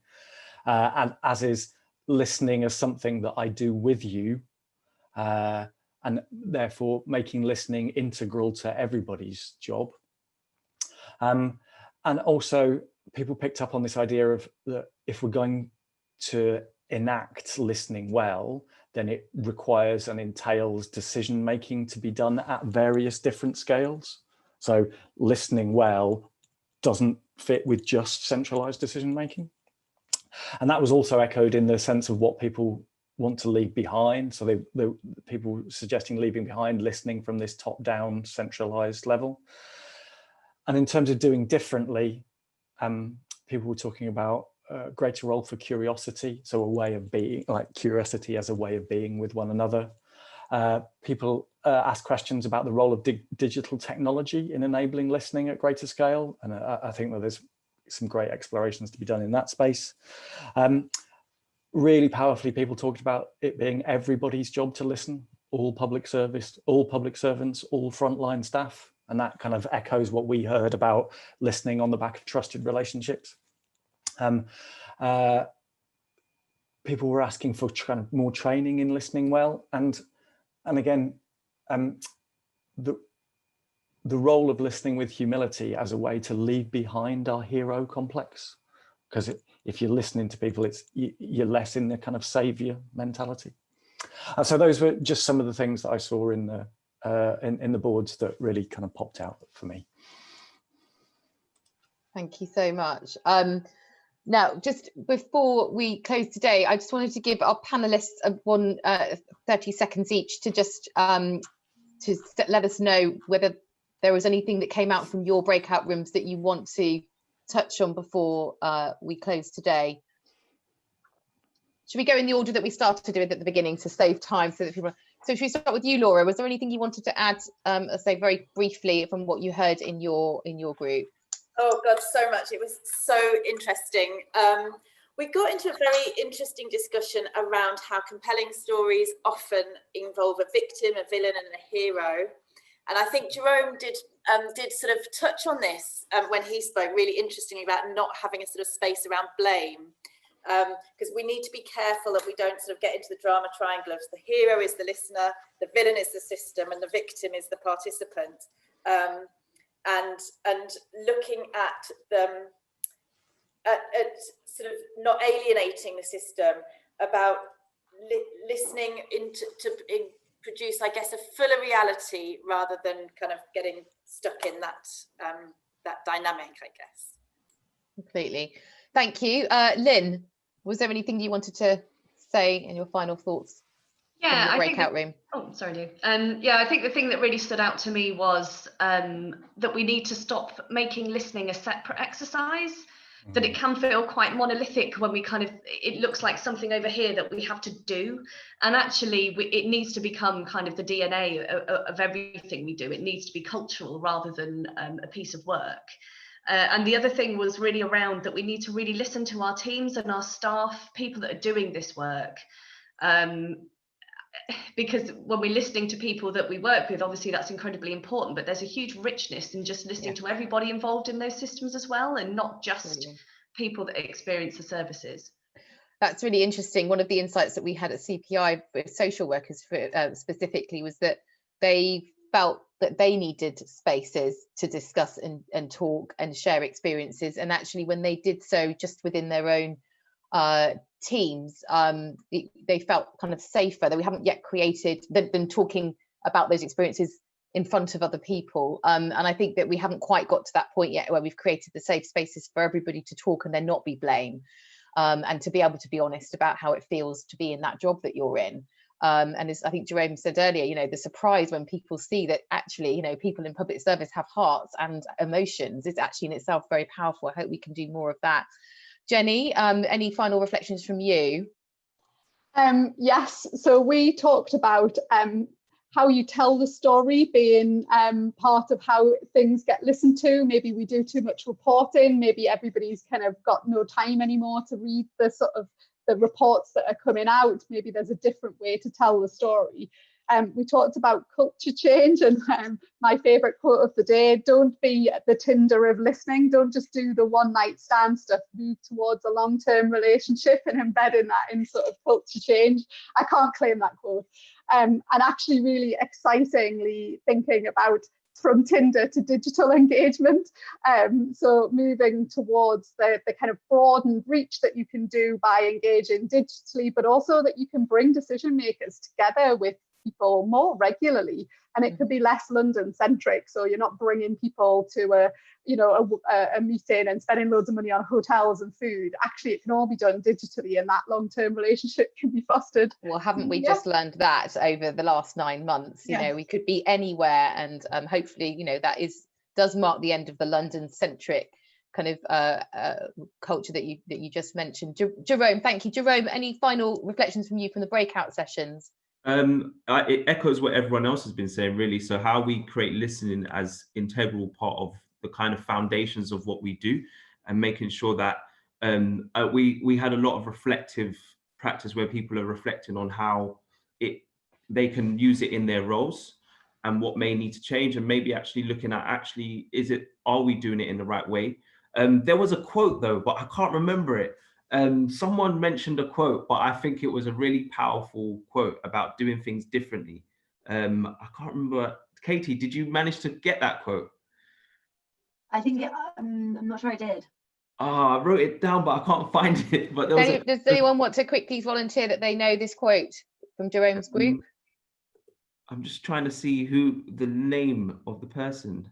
And as is listening as something that I do with you, and therefore making listening integral to everybody's job. And also people picked up on this idea of that if we're going to enact listening well, then it requires and entails decision making to be done at various different scales. So listening well doesn't fit with just centralized decision making. And that was also echoed in the sense of what people want to leave behind. So the people suggesting leaving behind listening from this top-down centralized level. And in terms of doing differently, people were talking about a greater role for curiosity, so a way of being, like curiosity as a way of being with one another. People ask questions about the role of digital technology in enabling listening at greater scale, and I think that there's some great explorations to be done in that space. Really powerfully, people talked about it being everybody's job to listen, all public servants, all frontline staff, and that kind of echoes what we heard about listening on the back of trusted relationships. people were asking for more training in listening well, and again, the role of listening with humility as a way to leave behind our hero complex, because if you're listening to people, you're less in the kind of savior mentality. So those were just some of the things that I saw in the boards that really kind of popped out for me. Thank you so much. Now, just before we close today, I just wanted to give our panelists 30 seconds each to just to let us know whether there was anything that came out from your breakout rooms that you want to touch on before we close today. Should we go in the order that we started with at the beginning to save time so that people... So should we start with you, Laura? Was there anything you wanted to add, say very briefly, from what you heard in your group? Oh God, so much. It was so interesting. We got into a very interesting discussion around how compelling stories often involve a victim, a villain, and a hero. And I think Jerome did sort of touch on this when he spoke really interestingly about not having a sort of space around blame. Because we need to be careful that we don't sort of get into the drama triangle of the hero is the listener, the villain is the system, and the victim is the participant. And looking at them, at sort of not alienating the system, about listening to produce, I guess, a fuller reality rather than kind of getting stuck in that that dynamic, I guess. Completely. Thank you. Lynn, was there anything you wanted to say in your final thoughts? Yeah, I think room. Oh, sorry, Dave. Yeah, I think the thing that really stood out to me was that we need to stop making listening a separate exercise. That it can feel quite monolithic when we kind of, it looks like something over here that we have to do. And actually, it needs to become kind of the DNA of everything we do. It needs to be cultural rather than a piece of work. And the other thing was really around that we need to really listen to our teams and our staff, people that are doing this work. Because when we're listening to people that we work with, obviously that's incredibly important, but there's a huge richness in just listening to everybody involved in those systems as well, and not just people that experience the services. That's really interesting. One of the insights that we had at CPI with social workers specifically was that they felt that they needed spaces to discuss and talk and share experiences, and actually when they did so just within their own teams, they felt kind of safer, that we haven't yet created than talking about those experiences in front of other people. And I think that we haven't quite got to that point yet where we've created the safe spaces for everybody to talk and there not be blame, and to be able to be honest about how it feels to be in that job that you're in. And as I think Jerome said earlier, you know, the surprise when people see that actually, you know, people in public service have hearts and emotions is actually in itself very powerful. I hope we can do more of that. Jenny, any final reflections from you? Yes, so we talked about how you tell the story being part of how things get listened to. Maybe we do too much reporting, maybe everybody's kind of got no time anymore to read the sort of the reports that are coming out. Maybe there's a different way to tell the story. We talked about culture change, and my favourite quote of the day: don't be the Tinder of listening, don't just do the one night stand stuff, move towards a long-term relationship and embedding that in sort of culture change. I can't claim that quote. And actually really excitingly thinking about from Tinder to digital engagement. So moving towards the kind of broadened reach that you can do by engaging digitally, but also that you can bring decision makers together with people more regularly, and it could be less London centric, so you're not bringing people to a meeting and spending loads of money on hotels and food. Actually, it can all be done digitally, and that long-term relationship can be fostered. Well, haven't we just learned that over the last 9 months? You know, we could be anywhere, and hopefully, you know, that does mark the end of the London centric kind of culture that you just mentioned. Jerome, thank you. Jerome, any final reflections from you from the breakout sessions? It echoes what everyone else has been saying, really. So how we create listening as integral part of the kind of foundations of what we do, and making sure that we had a lot of reflective practice where people are reflecting on how they can use it in their roles and what may need to change, and maybe actually looking at are we doing it in the right way? There was a quote though, but I can't remember it. someone mentioned a quote, but I think it was a really powerful quote about doing things differently. I can't remember. Katie, did you manage to get that quote? I think I'm not sure I did. I wrote it down, but I can't find it. But there was Does anyone want to quickly volunteer that they know this quote from Jerome's group? I'm just trying to see who the name of the person.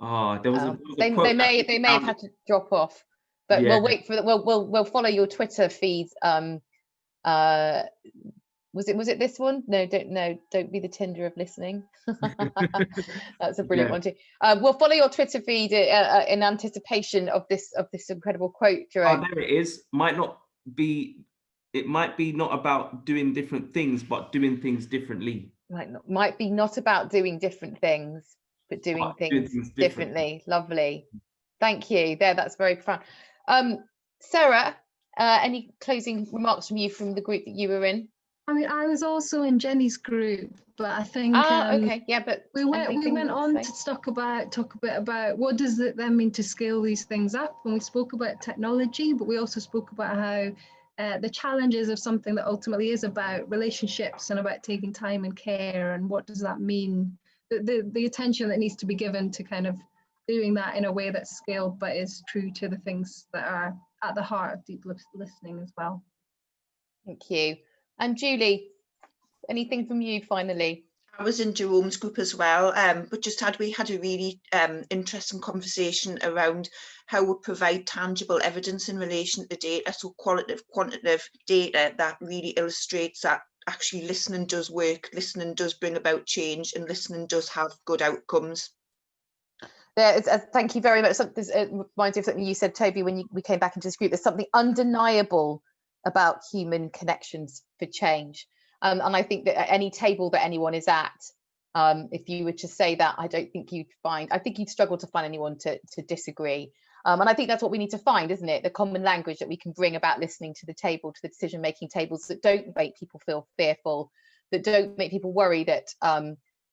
There was a they quote may have had to drop off, but yeah. we'll wait for the, we'll follow your Twitter feeds. Was it this one? No, don't be the Tinder of listening. That's a brilliant one too. We'll follow your Twitter feed in anticipation of this incredible quote, Jerome. There it is. It might be not about doing different things, but doing things differently. Might be not about doing different things, but doing things differently. Lovely. Thank you. That's very profound. Sarah, any closing remarks from you from the group that you were in? I mean, I was also in Jenny's group, but I think okay, yeah, but we went on to talk a bit about what does it then mean to scale these things up. And we spoke about technology, but we also spoke about how the challenges of something that ultimately is about relationships and about taking time and care, and what does that mean? The attention that needs to be given to kind of doing that in a way that's scaled, but is true to the things that are at the heart of deep listening as well. Thank you. And Julie, anything from you finally? I was in Jerome's group as well, but we had a really interesting conversation around how we provide tangible evidence in relation to data, so quantitative data that really illustrates that actually listening does work, listening does bring about change, and listening does have good outcomes. Thank you very much. It reminds me of something you said, Toby, when we came back into this group. There's something undeniable about human connections for change. And I think that at any table that anyone is at, if you were to say that, I think you'd struggle to find anyone to disagree. And I think that's what we need to find, isn't it? The common language that we can bring about listening to the table, to the decision-making tables, that don't make people feel fearful, that don't make people worry that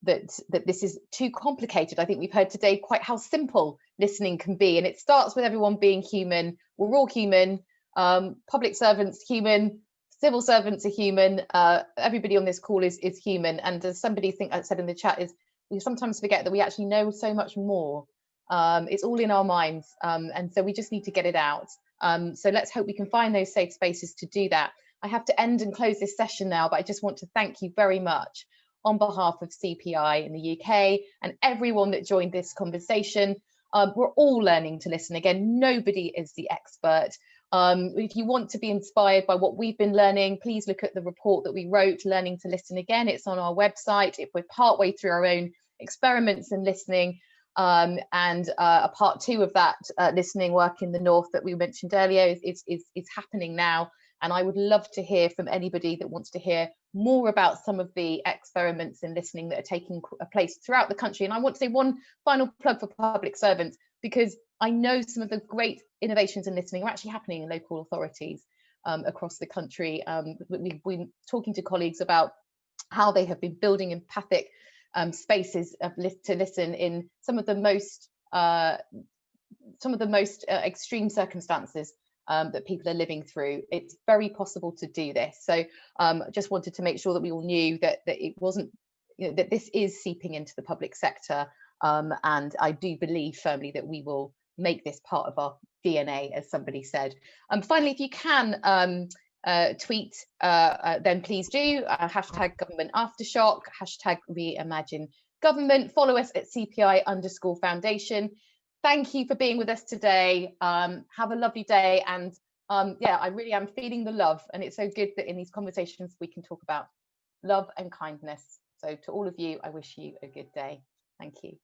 that this is too complicated. I think we've heard today quite how simple listening can be. And it starts with everyone being human. We're all human. Public servants human, civil servants are human, everybody on this call is human, and as somebody said in the chat, is we sometimes forget that we actually know so much more. It's all in our minds, and so we just need to get it out. So let's hope we can find those safe spaces to do that. I have to end and close this session now, but I just want to thank you very much on behalf of CPI in the UK and everyone that joined this conversation. We're all learning to listen. Again, nobody is the expert. If you want to be inspired by what we've been learning, please look at the report that we wrote, Learning to Listen Again. It's on our website. If we're partway through our own experiments in listening, and a part 2 of that listening work in the North that we mentioned earlier is happening now. And I would love to hear from anybody that wants to hear more about some of the experiments in listening that are taking place throughout the country. And I want to say one final plug for public servants, because I know some of the great innovations in listening are actually happening in local authorities across the country. We've been talking to colleagues about how they have been building empathic spaces to listen in some of the most extreme circumstances that people are living through. It's very possible to do this. So just wanted to make sure that we all knew that it wasn't, that this is seeping into the public sector. And I do believe firmly that we will make this part of our DNA, as somebody said. Finally, if you can tweet, then please do. Hashtag government aftershock, hashtag reimagine government. Follow us at CPI_foundation. Thank you for being with us today. Have a lovely day. And yeah, I really am feeling the love. And it's so good that in these conversations we can talk about love and kindness. So to all of you, I wish you a good day. Thank you.